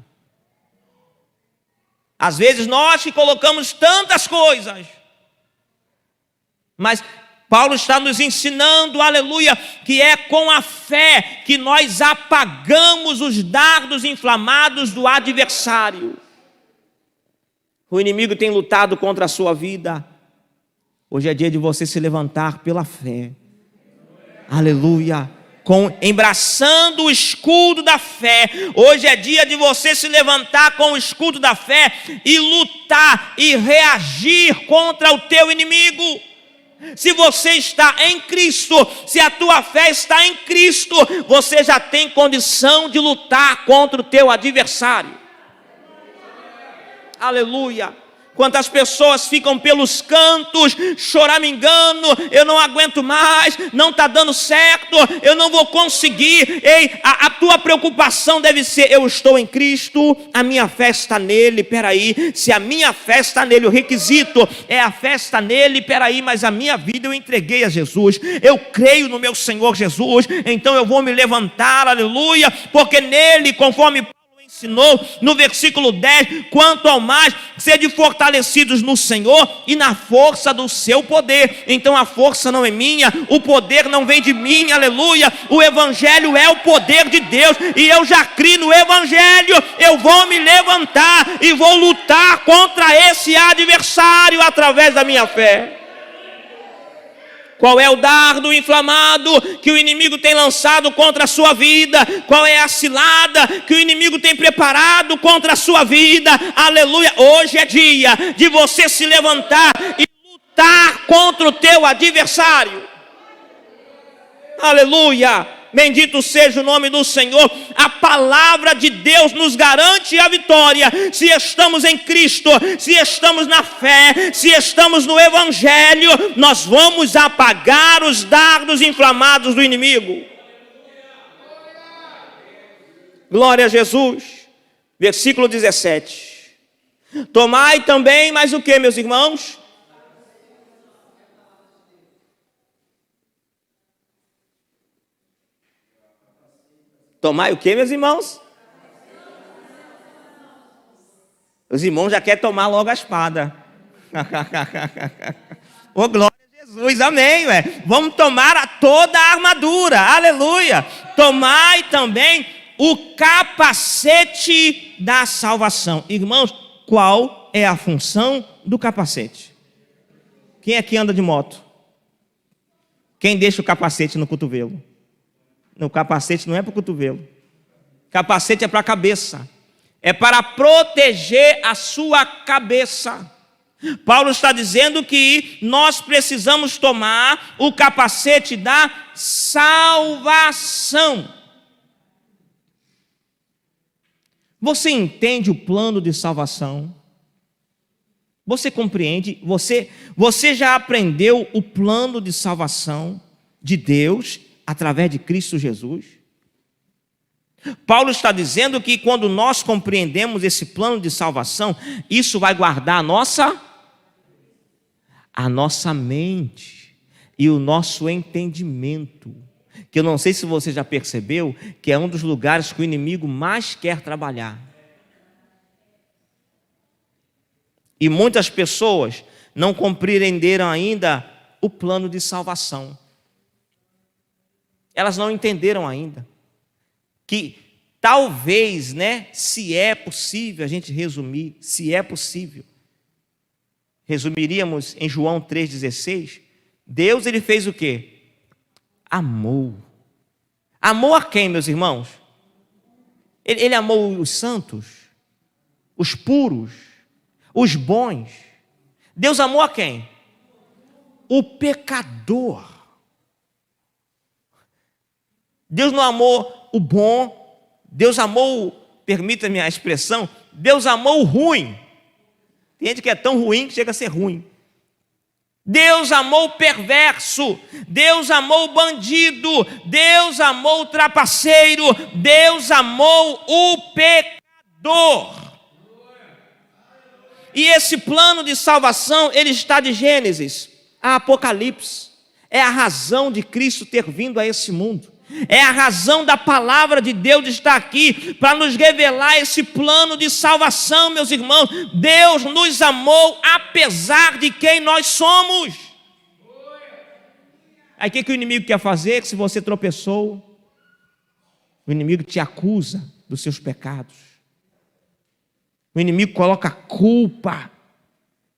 Speaker 1: Às vezes nós que colocamos tantas coisas, mas Paulo está nos ensinando, aleluia, que é com a fé que nós apagamos os dardos inflamados do adversário. O inimigo tem lutado contra a sua vida. Hoje é dia de você se levantar pela fé. Aleluia. Embraçando o escudo da fé. Hoje é dia de você se levantar com o escudo da fé e lutar e reagir contra o teu inimigo. Se você está em Cristo, se a tua fé está em Cristo, você já tem condição de lutar contra o teu adversário. Aleluia. Quantas pessoas ficam pelos cantos, choramingando, eu não aguento mais, não está dando certo, eu não vou conseguir. Ei, a tua preocupação deve ser: eu estou em Cristo, a minha fé está nele. Peraí, se a minha fé está nele, o requisito é a fé está nele. Peraí, mas a minha vida eu entreguei a Jesus, eu creio no meu Senhor Jesus, então eu vou me levantar, aleluia, porque nele, conforme ensinou no versículo 10, quanto ao mais, sede fortalecidos no Senhor e na força do seu poder. Então a força não é minha, o poder não vem de mim, aleluia. O evangelho é o poder de Deus, e eu já criei no evangelho. Eu vou me levantar e vou lutar contra esse adversário através da minha fé. Qual é o dardo inflamado que o inimigo tem lançado contra a sua vida? Qual é a cilada que o inimigo tem preparado contra a sua vida? Aleluia. Hoje é dia de você se levantar e lutar contra o teu adversário. Aleluia. Bendito seja o nome do Senhor. A palavra de Deus nos garante a vitória. Se estamos em Cristo, se estamos na fé, se estamos no Evangelho, nós vamos apagar os dardos inflamados do inimigo. Glória a Jesus. Versículo 17. Tomai também mais o que, meus irmãos? Tomai o que, meus irmãos? Os irmãos já querem tomar logo a espada. Oh, glória a Jesus, amém. Vamos tomar toda a armadura, aleluia. Tomai também o capacete da salvação. Irmãos, qual é a função do capacete? Quem aqui anda de moto? Quem deixa o capacete no cotovelo? O capacete não é para o cotovelo. Capacete é para a cabeça. É para proteger a sua cabeça. Paulo está dizendo que nós precisamos tomar o capacete da salvação. Você entende o plano de salvação? Você compreende? Você já aprendeu o plano de salvação de Deus através de Cristo Jesus? Paulo está dizendo que quando nós compreendemos esse plano de salvação, isso vai guardar a nossa mente e o nosso entendimento. Que eu não sei se você já percebeu, que é um dos lugares que o inimigo mais quer trabalhar. E muitas pessoas não compreenderam ainda o plano de salvação. Elas não entenderam ainda que talvez, se é possível a gente resumir, se é possível, resumiríamos em João 3,16, Deus ele fez o quê? Amou. Amou a quem, meus irmãos? Ele amou os santos, os puros, os bons. Deus amou a quem? O pecador. Deus não amou o bom, Deus amou, permita-me a expressão, Deus amou o ruim. Tem gente que é tão ruim que chega a ser ruim. Deus amou o perverso, Deus amou o bandido, Deus amou o trapaceiro, Deus amou o pecador. E esse plano de salvação, ele está de Gênesis a Apocalipse. É a razão de Cristo ter vindo a esse mundo. É a razão da palavra de Deus estar aqui, para nos revelar esse plano de salvação, meus irmãos. Deus nos amou apesar de quem nós somos. Aí o que o inimigo quer fazer? Que se você tropeçou, o inimigo te acusa dos seus pecados. O inimigo coloca culpa.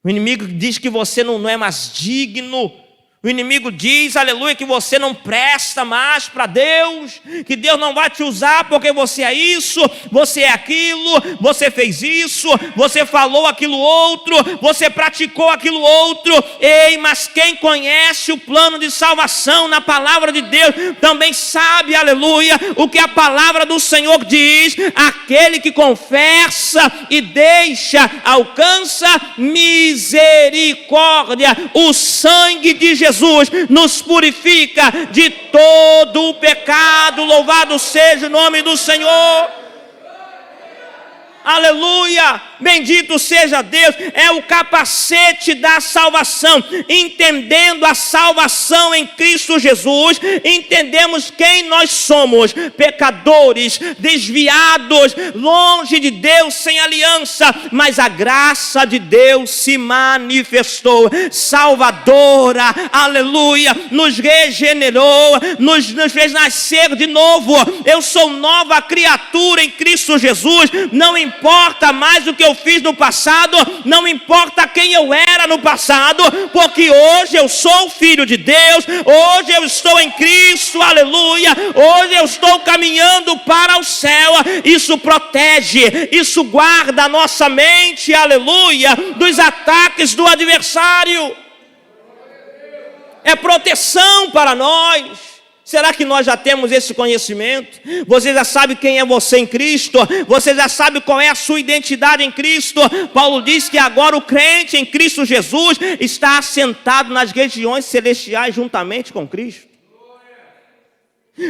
Speaker 1: O inimigo diz que você não é mais digno. O inimigo diz, aleluia, que você não presta mais para Deus, que Deus não vai te usar porque você é isso, você é aquilo, você fez isso, você falou aquilo outro, você praticou aquilo outro. Ei, mas quem conhece o plano de salvação na palavra de Deus, também sabe, aleluia, o que a palavra do Senhor diz: aquele que confessa e deixa, alcança misericórdia. O sangue de Jesus nos purifica de todo o pecado. Louvado seja o nome do Senhor. Aleluia, bendito seja Deus. É o capacete da salvação. Entendendo a salvação em Cristo Jesus, entendemos quem nós somos: pecadores, desviados, longe de Deus, sem aliança, mas a graça de Deus se manifestou, salvadora, aleluia, nos regenerou, nos fez nascer de novo. Eu sou nova criatura em Cristo Jesus. Não importa mais o que eu fiz no passado, não importa quem eu era no passado, porque hoje eu sou filho de Deus, hoje eu estou em Cristo, aleluia, hoje eu estou caminhando para o céu. Isso protege, isso guarda a nossa mente, aleluia, dos ataques do adversário. É proteção para nós. Será que nós já temos esse conhecimento? Você já sabe quem é você em Cristo? Você já sabe qual é a sua identidade em Cristo? Paulo diz que agora o crente em Cristo Jesus está assentado nas regiões celestiais juntamente com Cristo.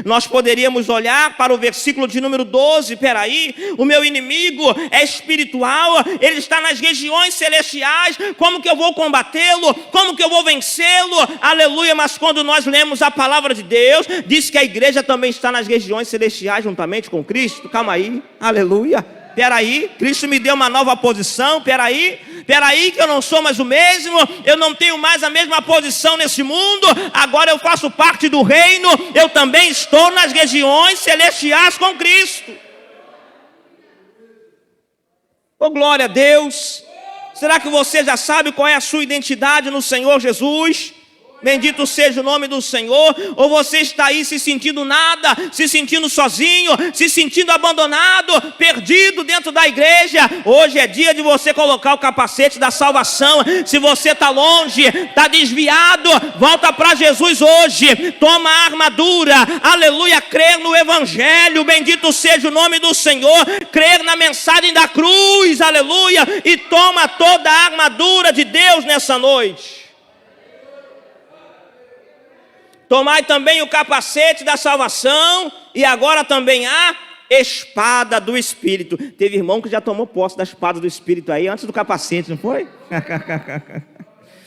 Speaker 1: Nós poderíamos olhar para o versículo de número 12, peraí, o meu inimigo é espiritual, ele está nas regiões celestiais, como que eu vou combatê-lo? Como que eu vou vencê-lo? Aleluia, mas quando nós lemos a palavra de Deus, diz que a igreja também está nas regiões celestiais juntamente com Cristo. Calma aí, aleluia. Peraí, Cristo me deu uma nova posição, peraí que eu não sou mais o mesmo, eu não tenho mais a mesma posição nesse mundo, agora eu faço parte do reino, eu também estou nas regiões celestiais com Cristo. Oh, glória a Deus! Será que você já sabe qual é a sua identidade no Senhor Jesus? Bendito seja o nome do Senhor. Ou você está aí se sentindo nada, se sentindo sozinho, se sentindo abandonado, perdido dentro da igreja? Hoje é dia de você colocar o capacete da salvação. Se você está longe, está desviado, volta para Jesus hoje. Toma a armadura, aleluia, crer no Evangelho, bendito seja o nome do Senhor, crer na mensagem da cruz, aleluia, e toma toda a armadura de Deus nessa noite. Tomai também o capacete da salvação e agora também a espada do Espírito. Teve irmão que já tomou posse da espada do Espírito aí antes do capacete, não foi?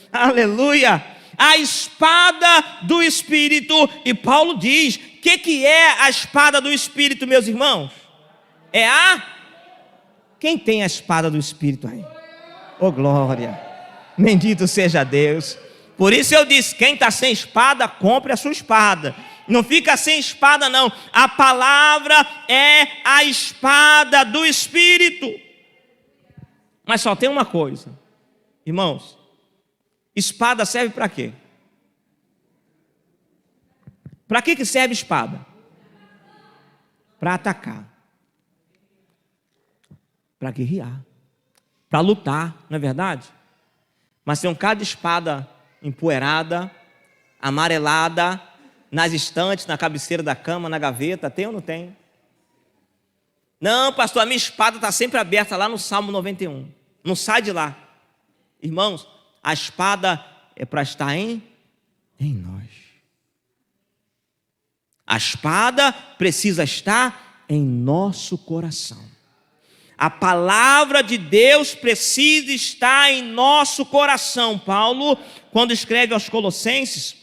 Speaker 1: Aleluia! A espada do Espírito. E Paulo diz, o que é a espada do Espírito, meus irmãos? É a... Quem tem a espada do Espírito aí? Oh, glória! Bendito seja Deus! Por isso eu disse, quem está sem espada, compre a sua espada. Não fica sem espada não. A palavra é a espada do Espírito. Mas só tem uma coisa. Irmãos, espada serve para quê? Para que serve espada? Para atacar. Para guerrear. Para lutar, não é verdade? Mas tem um bocado de espada empoeirada, amarelada, nas estantes, na cabeceira da cama, na gaveta, tem ou não tem? Não, pastor, a minha espada está sempre aberta lá no Salmo 91, não sai de lá. Irmãos, a espada é para estar em nós. A espada precisa estar em nosso coração. A palavra de Deus precisa estar em nosso coração. Paulo, quando escreve aos Colossenses,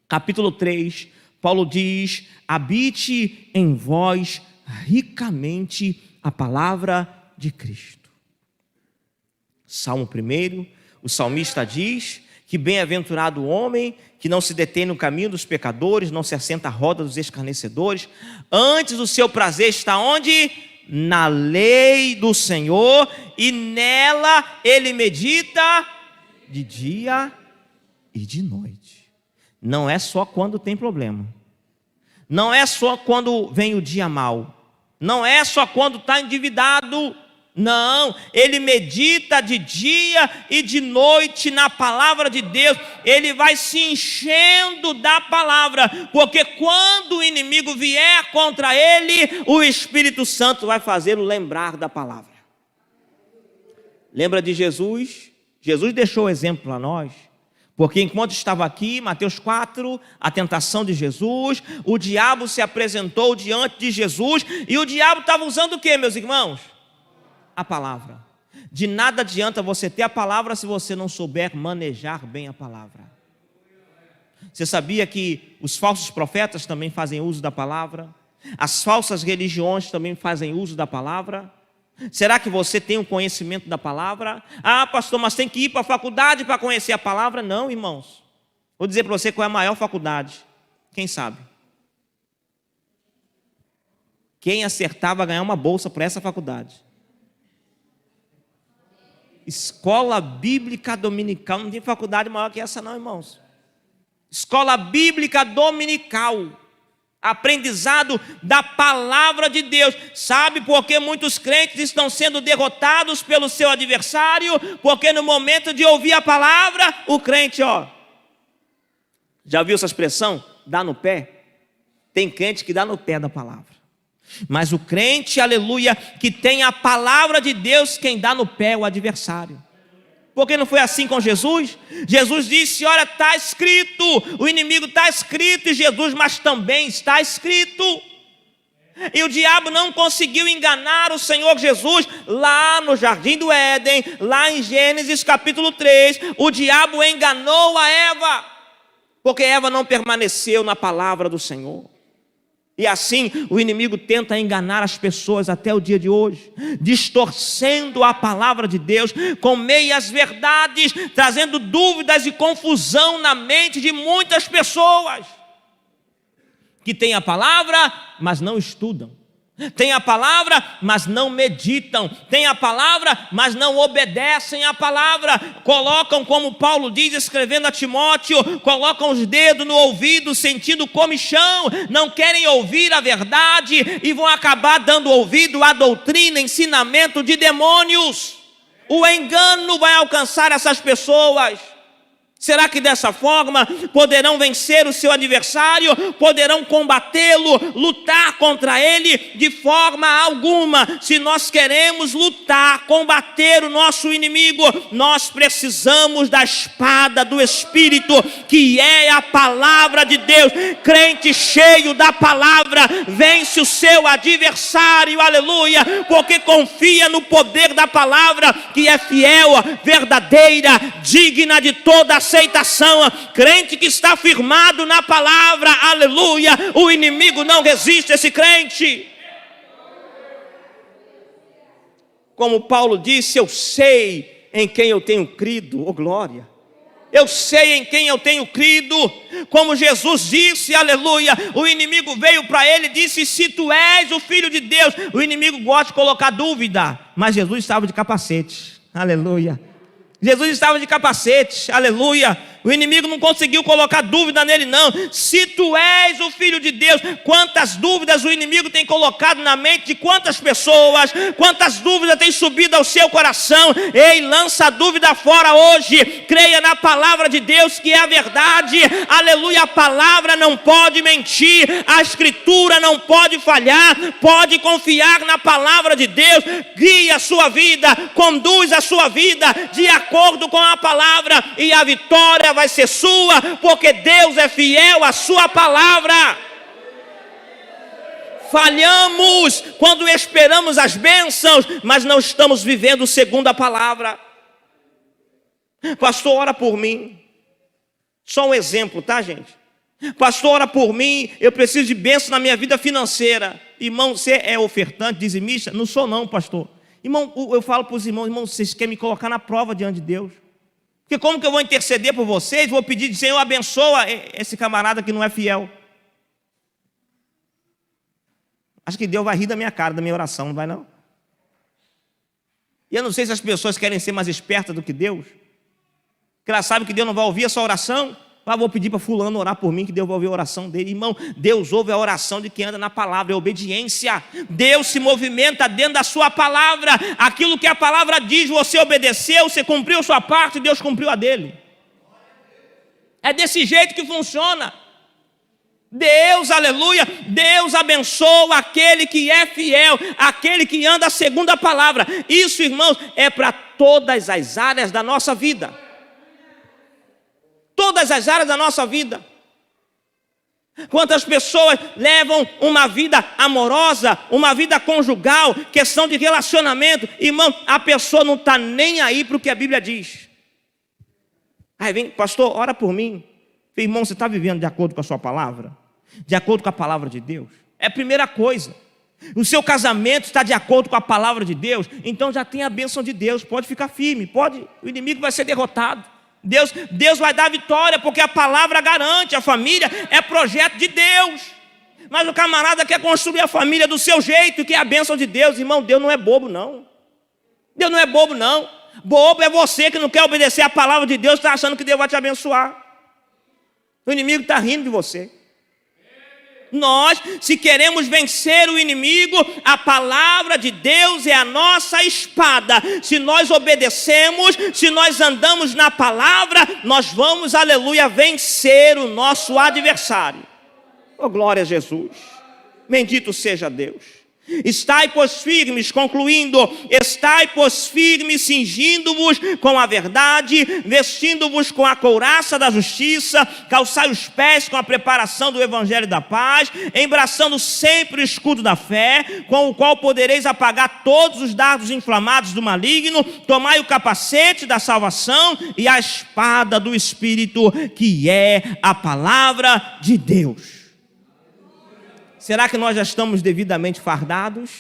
Speaker 1: capítulo 3, Paulo diz, habite em vós ricamente a palavra de Cristo. Salmo 1, o salmista diz que bem-aventurado o homem que não se detém no caminho dos pecadores, não se assenta à roda dos escarnecedores, antes o seu prazer está onde? Na lei do Senhor, e nela ele medita de dia e de noite. Não é só quando tem problema, não é só quando vem o dia mau, não é só quando está endividado. Não, ele medita de dia e de noite na palavra de Deus. Ele vai se enchendo da palavra, porque quando o inimigo vier contra ele, o Espírito Santo vai fazê-lo lembrar da palavra. Lembra de Jesus? Jesus deixou o exemplo para nós, porque enquanto estava aqui, Mateus 4, a tentação de Jesus, o diabo se apresentou diante de Jesus, e o diabo estava usando o que, meus irmãos? A palavra. De nada adianta você ter a palavra se você não souber manejar bem a palavra. Você sabia que os falsos profetas também fazem uso da palavra? As falsas religiões também fazem uso da palavra? Será que você tem o conhecimento da palavra? Ah, pastor, mas tem que ir para a faculdade para conhecer a palavra? Não, irmãos. Vou dizer para você qual é a maior faculdade. Quem sabe? Quem acertar vai ganhar uma bolsa para essa faculdade. Escola Bíblica Dominical. Não tem faculdade maior que essa não, irmãos. Escola Bíblica Dominical. Aprendizado da palavra de Deus. Sabe por que muitos crentes estão sendo derrotados pelo seu adversário? Porque no momento de ouvir a palavra, o crente, já viu essa expressão? Dá no pé. Tem crente que dá no pé da palavra. Mas o crente, aleluia, que tem a palavra de Deus, quem dá no pé é o adversário. Porque não foi assim com Jesus? Jesus disse, olha, está escrito, o inimigo está escrito, e Jesus, mas também está escrito. E o diabo não conseguiu enganar o Senhor Jesus lá no Jardim do Éden, lá em Gênesis capítulo 3, o diabo enganou a Eva, porque Eva não permaneceu na palavra do Senhor. E assim o inimigo tenta enganar as pessoas até o dia de hoje, distorcendo a palavra de Deus com meias verdades, trazendo dúvidas e confusão na mente de muitas pessoas que têm a palavra, mas não estudam. Tem a palavra, mas não meditam. Tem a palavra, mas não obedecem à palavra. Colocam, como Paulo diz, escrevendo a Timóteo, colocam os dedos no ouvido, sentindo comichão. Não querem ouvir a verdade e vão acabar dando ouvido à doutrina, ensinamento de demônios. O engano vai alcançar essas pessoas. Será que dessa forma poderão vencer o seu adversário? Poderão combatê-lo, lutar contra ele? De forma alguma. Se nós queremos lutar, combater o nosso inimigo, nós precisamos da espada do Espírito, que é a palavra de Deus. Crente cheio da palavra vence o seu adversário, aleluia, porque confia no poder da palavra, que é fiel, verdadeira, digna de toda aceitação. Crente que está firmado na palavra, aleluia, o inimigo não resiste a esse crente. Como Paulo disse, eu sei em quem eu tenho crido, oh glória. Eu sei em quem eu tenho crido. Como Jesus disse, aleluia, o inimigo veio para ele e disse, se tu és o Filho de Deus. O inimigo gosta de colocar dúvida, mas Jesus estava de capacete, aleluia. Jesus estava de capacete, aleluia. O inimigo não conseguiu colocar dúvida nele não. Se tu és o Filho de Deus, quantas dúvidas o inimigo tem colocado na mente de quantas pessoas, quantas dúvidas tem subido ao seu coração. Ei, lança a dúvida fora hoje, creia na palavra de Deus, que é a verdade, aleluia. A palavra não pode mentir, a escritura não pode falhar. Pode confiar na palavra de Deus, guia a sua vida, conduz a sua vida de acordo com a palavra, e a vitória vai ser sua, porque Deus é fiel à sua palavra. Falhamos quando esperamos as bênçãos, mas não estamos vivendo segundo a palavra. Pastor, ora por mim. Só um exemplo, tá, gente? Pastor, ora por mim, eu preciso de bênção na minha vida financeira. Irmão, você é ofertante, dizimista? Não sou não, pastor. Irmão, eu falo para os irmãos, vocês querem me colocar na prova diante de Deus? Porque como que eu vou interceder por vocês? Vou pedir, Senhor, abençoa esse camarada que não é fiel. Acho que Deus vai rir da minha cara, da minha oração, não vai não? E eu não sei se as pessoas querem ser mais espertas do que Deus, que elas sabem que Deus não vai ouvir a sua oração. Vou pedir para fulano orar por mim, que Deus vai ouvir a oração dele. Irmão, Deus ouve a oração de quem anda na palavra, é obediência. Deus se movimenta dentro da sua palavra. Aquilo que a palavra diz, você obedeceu, você cumpriu a sua parte, Deus cumpriu a dele. É desse jeito que funciona. Deus, aleluia, Deus abençoa aquele que é fiel, aquele que anda segundo a palavra. Isso, irmãos, é para todas as áreas da nossa vida. Todas as áreas da nossa vida. Quantas pessoas levam uma vida amorosa, uma vida conjugal, questão de relacionamento, irmão, a pessoa não está nem aí para o que a Bíblia diz. Aí vem, pastor, ora por mim. Irmão, você está vivendo de acordo com a sua palavra? De acordo com a palavra de Deus? É a primeira coisa. O seu casamento está de acordo com a palavra de Deus? Então já tem a bênção de Deus, pode ficar firme, pode, o inimigo vai ser derrotado. Deus vai dar vitória, porque a palavra garante. A família é projeto de Deus. Mas o camarada quer construir a família do seu jeito, que é a bênção de Deus. Irmão, Deus não é bobo não. Deus não é bobo não. Bobo é você que não quer obedecer a palavra de Deus, está achando que Deus vai te abençoar. O inimigo está rindo de você. Nós, se queremos vencer o inimigo, a palavra de Deus é a nossa espada. Se nós obedecemos, se nós andamos na palavra, nós vamos, aleluia, vencer o nosso adversário. Oh, glória a Jesus. Bendito seja Deus. Estai, pois, firmes, concluindo, estai, pois, firmes, cingindo-vos com a verdade, vestindo-vos com a couraça da justiça, calçai os pés com a preparação do evangelho da paz, embraçando sempre o escudo da fé, com o qual podereis apagar todos os dardos inflamados do maligno, tomai o capacete da salvação e a espada do Espírito, que é a palavra de Deus. Será que nós já estamos devidamente fardados?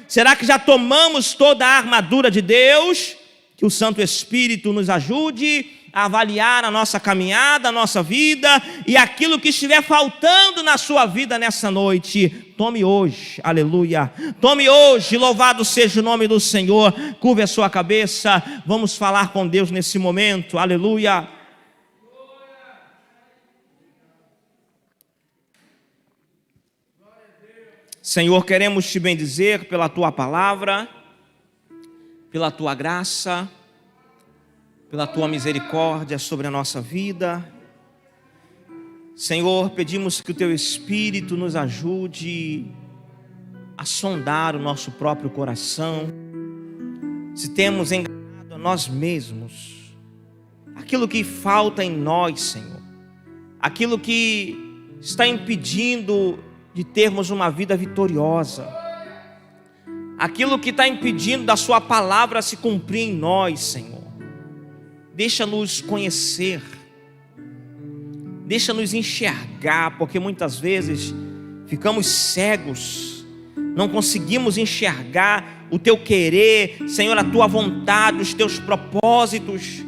Speaker 1: Será que já tomamos toda a armadura de Deus? Que o Santo Espírito nos ajude a avaliar a nossa caminhada, a nossa vida, e aquilo que estiver faltando na sua vida nessa noite, tome hoje, aleluia, tome hoje, louvado seja o nome do Senhor. Curve a sua cabeça, vamos falar com Deus nesse momento, aleluia. Senhor, queremos te bendizer pela tua palavra, pela tua graça, pela tua misericórdia sobre a nossa vida. Senhor, pedimos que o teu Espírito nos ajude a sondar o nosso próprio coração, se temos enganado a nós mesmos, aquilo que falta em nós, Senhor, aquilo que está impedindo de termos uma vida vitoriosa, aquilo que está impedindo da sua palavra se cumprir em nós, Senhor. Deixa-nos conhecer, deixa-nos enxergar, porque muitas vezes ficamos cegos, não conseguimos enxergar o teu querer, Senhor, a tua vontade, os teus propósitos,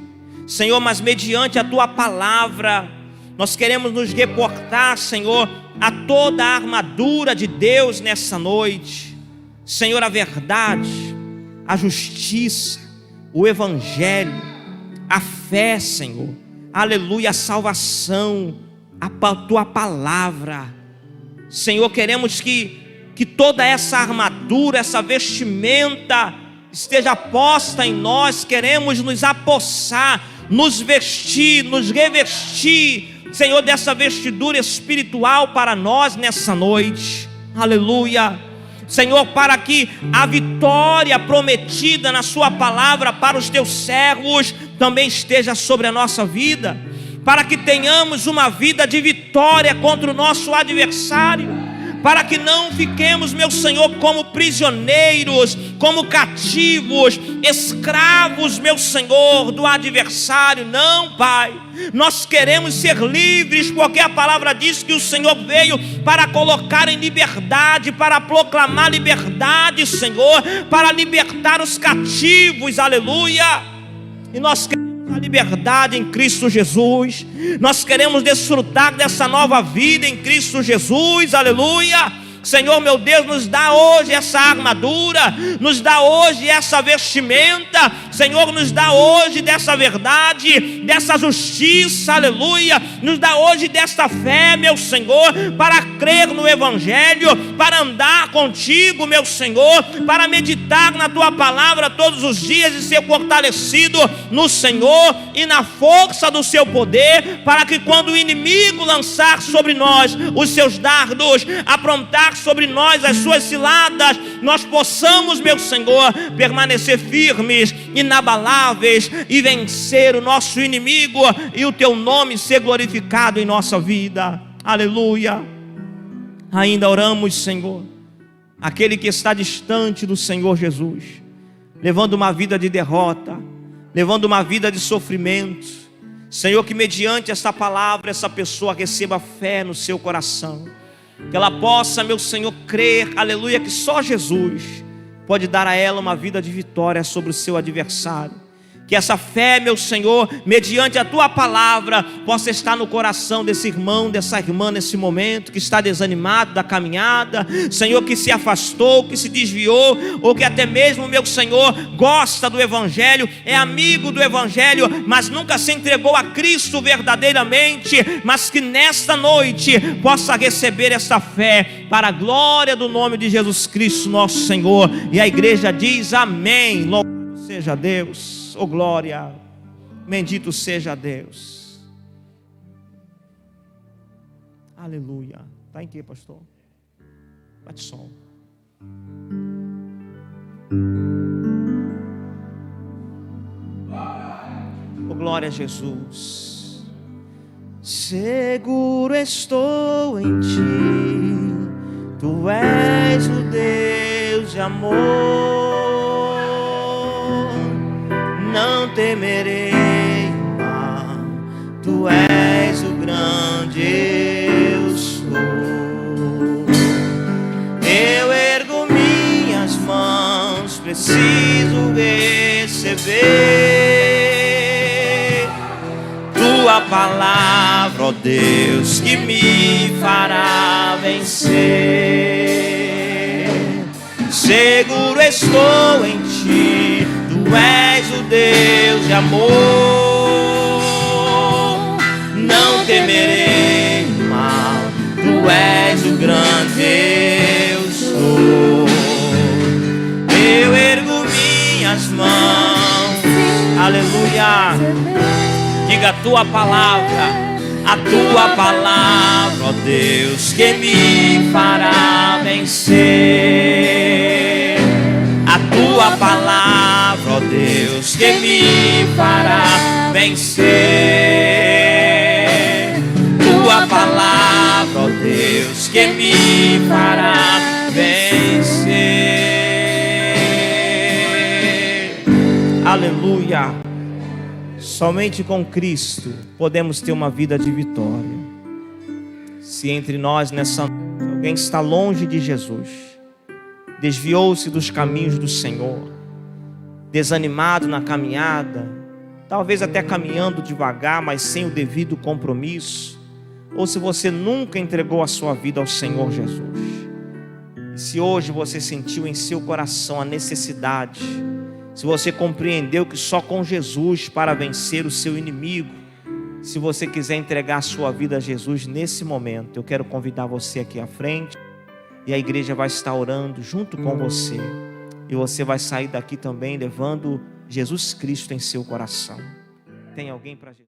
Speaker 1: Senhor, mas mediante a tua palavra, nós queremos nos reportar, Senhor, a toda a armadura de Deus nessa noite. Senhor, a verdade, a justiça, o evangelho, a fé, Senhor, aleluia, a salvação, a tua palavra. Senhor, queremos que toda essa armadura, essa vestimenta esteja posta em nós. Queremos nos apossar, nos vestir, nos revestir, Senhor, dessa vestidura espiritual para nós nessa noite, aleluia. Senhor, para que a vitória prometida na sua palavra para os teus servos também esteja sobre a nossa vida, para que tenhamos uma vida de vitória contra o nosso adversário, para que não fiquemos, meu Senhor, como prisioneiros, como cativos, escravos, meu Senhor, do adversário. Não, Pai, nós queremos ser livres, porque a palavra diz que o Senhor veio para colocar em liberdade, para proclamar liberdade, Senhor, para libertar os cativos, aleluia. E nós queremos a liberdade em Cristo Jesus, nós queremos desfrutar dessa nova vida em Cristo Jesus, aleluia. Senhor, meu Deus, nos dá hoje essa armadura, nos dá hoje essa vestimenta, Senhor, nos dá hoje dessa verdade, dessa justiça, aleluia, nos dá hoje desta fé, meu Senhor, para crer no evangelho, para andar contigo, meu Senhor, para meditar na tua palavra todos os dias e ser fortalecido no Senhor e na força do seu poder, para que quando o inimigo lançar sobre nós os seus dardos, aprontar sobre nós as suas ciladas, nós possamos, meu Senhor, permanecer firmes, inabaláveis e vencer o nosso inimigo e o teu nome ser glorificado em nossa vida, aleluia. Ainda oramos, Senhor, aquele que está distante do Senhor Jesus, levando uma vida de derrota, levando uma vida de sofrimento, Senhor, que mediante essa palavra, essa pessoa receba fé no seu coração, que ela possa, meu Senhor, crer, aleluia, que só Jesus pode dar a ela uma vida de vitória sobre o seu adversário. Que essa fé, meu Senhor, mediante a tua palavra, possa estar no coração desse irmão, dessa irmã nesse momento, que está desanimado da caminhada, Senhor, que se afastou, que se desviou, ou que até mesmo, meu Senhor, gosta do evangelho, é amigo do evangelho, mas nunca se entregou a Cristo verdadeiramente, mas que nesta noite possa receber essa fé para a glória do nome de Jesus Cristo, nosso Senhor. E a igreja diz amém. Louvado seja Deus. Oh glória, bendito seja Deus, aleluia. Está em quê, pastor? Bate som. Oh, glória a Jesus. Seguro estou em ti, tu és o Deus de amor. Não temerei mal, tu és o grande eu sou. Eu ergo minhas mãos, preciso receber tua palavra, ó Deus, que me fará vencer. Seguro estou em ti, tu és o Deus de amor. Não temerei mal, tu és o grande eu sou. Eu ergo minhas mãos, aleluia. Diga a tua palavra, ó Deus, que me fará vencer. A tua palavra, ó Deus, que me fará vencer. Tua palavra, ó Deus, que me fará vencer. Aleluia. Somente com Cristo podemos ter uma vida de vitória. Se entre nós nessa noite alguém está longe de Jesus, desviou-se dos caminhos do Senhor, desanimado na caminhada, talvez até caminhando devagar, mas sem o devido compromisso, ou se você nunca entregou a sua vida ao Senhor Jesus, e se hoje você sentiu em seu coração a necessidade, se você compreendeu que só com Jesus para vencer o seu inimigo, se você quiser entregar a sua vida a Jesus nesse momento, eu quero convidar você aqui à frente, e a igreja vai estar orando junto com você, e você vai sair daqui também levando Jesus Cristo em seu coração. Tem alguém para Jesus?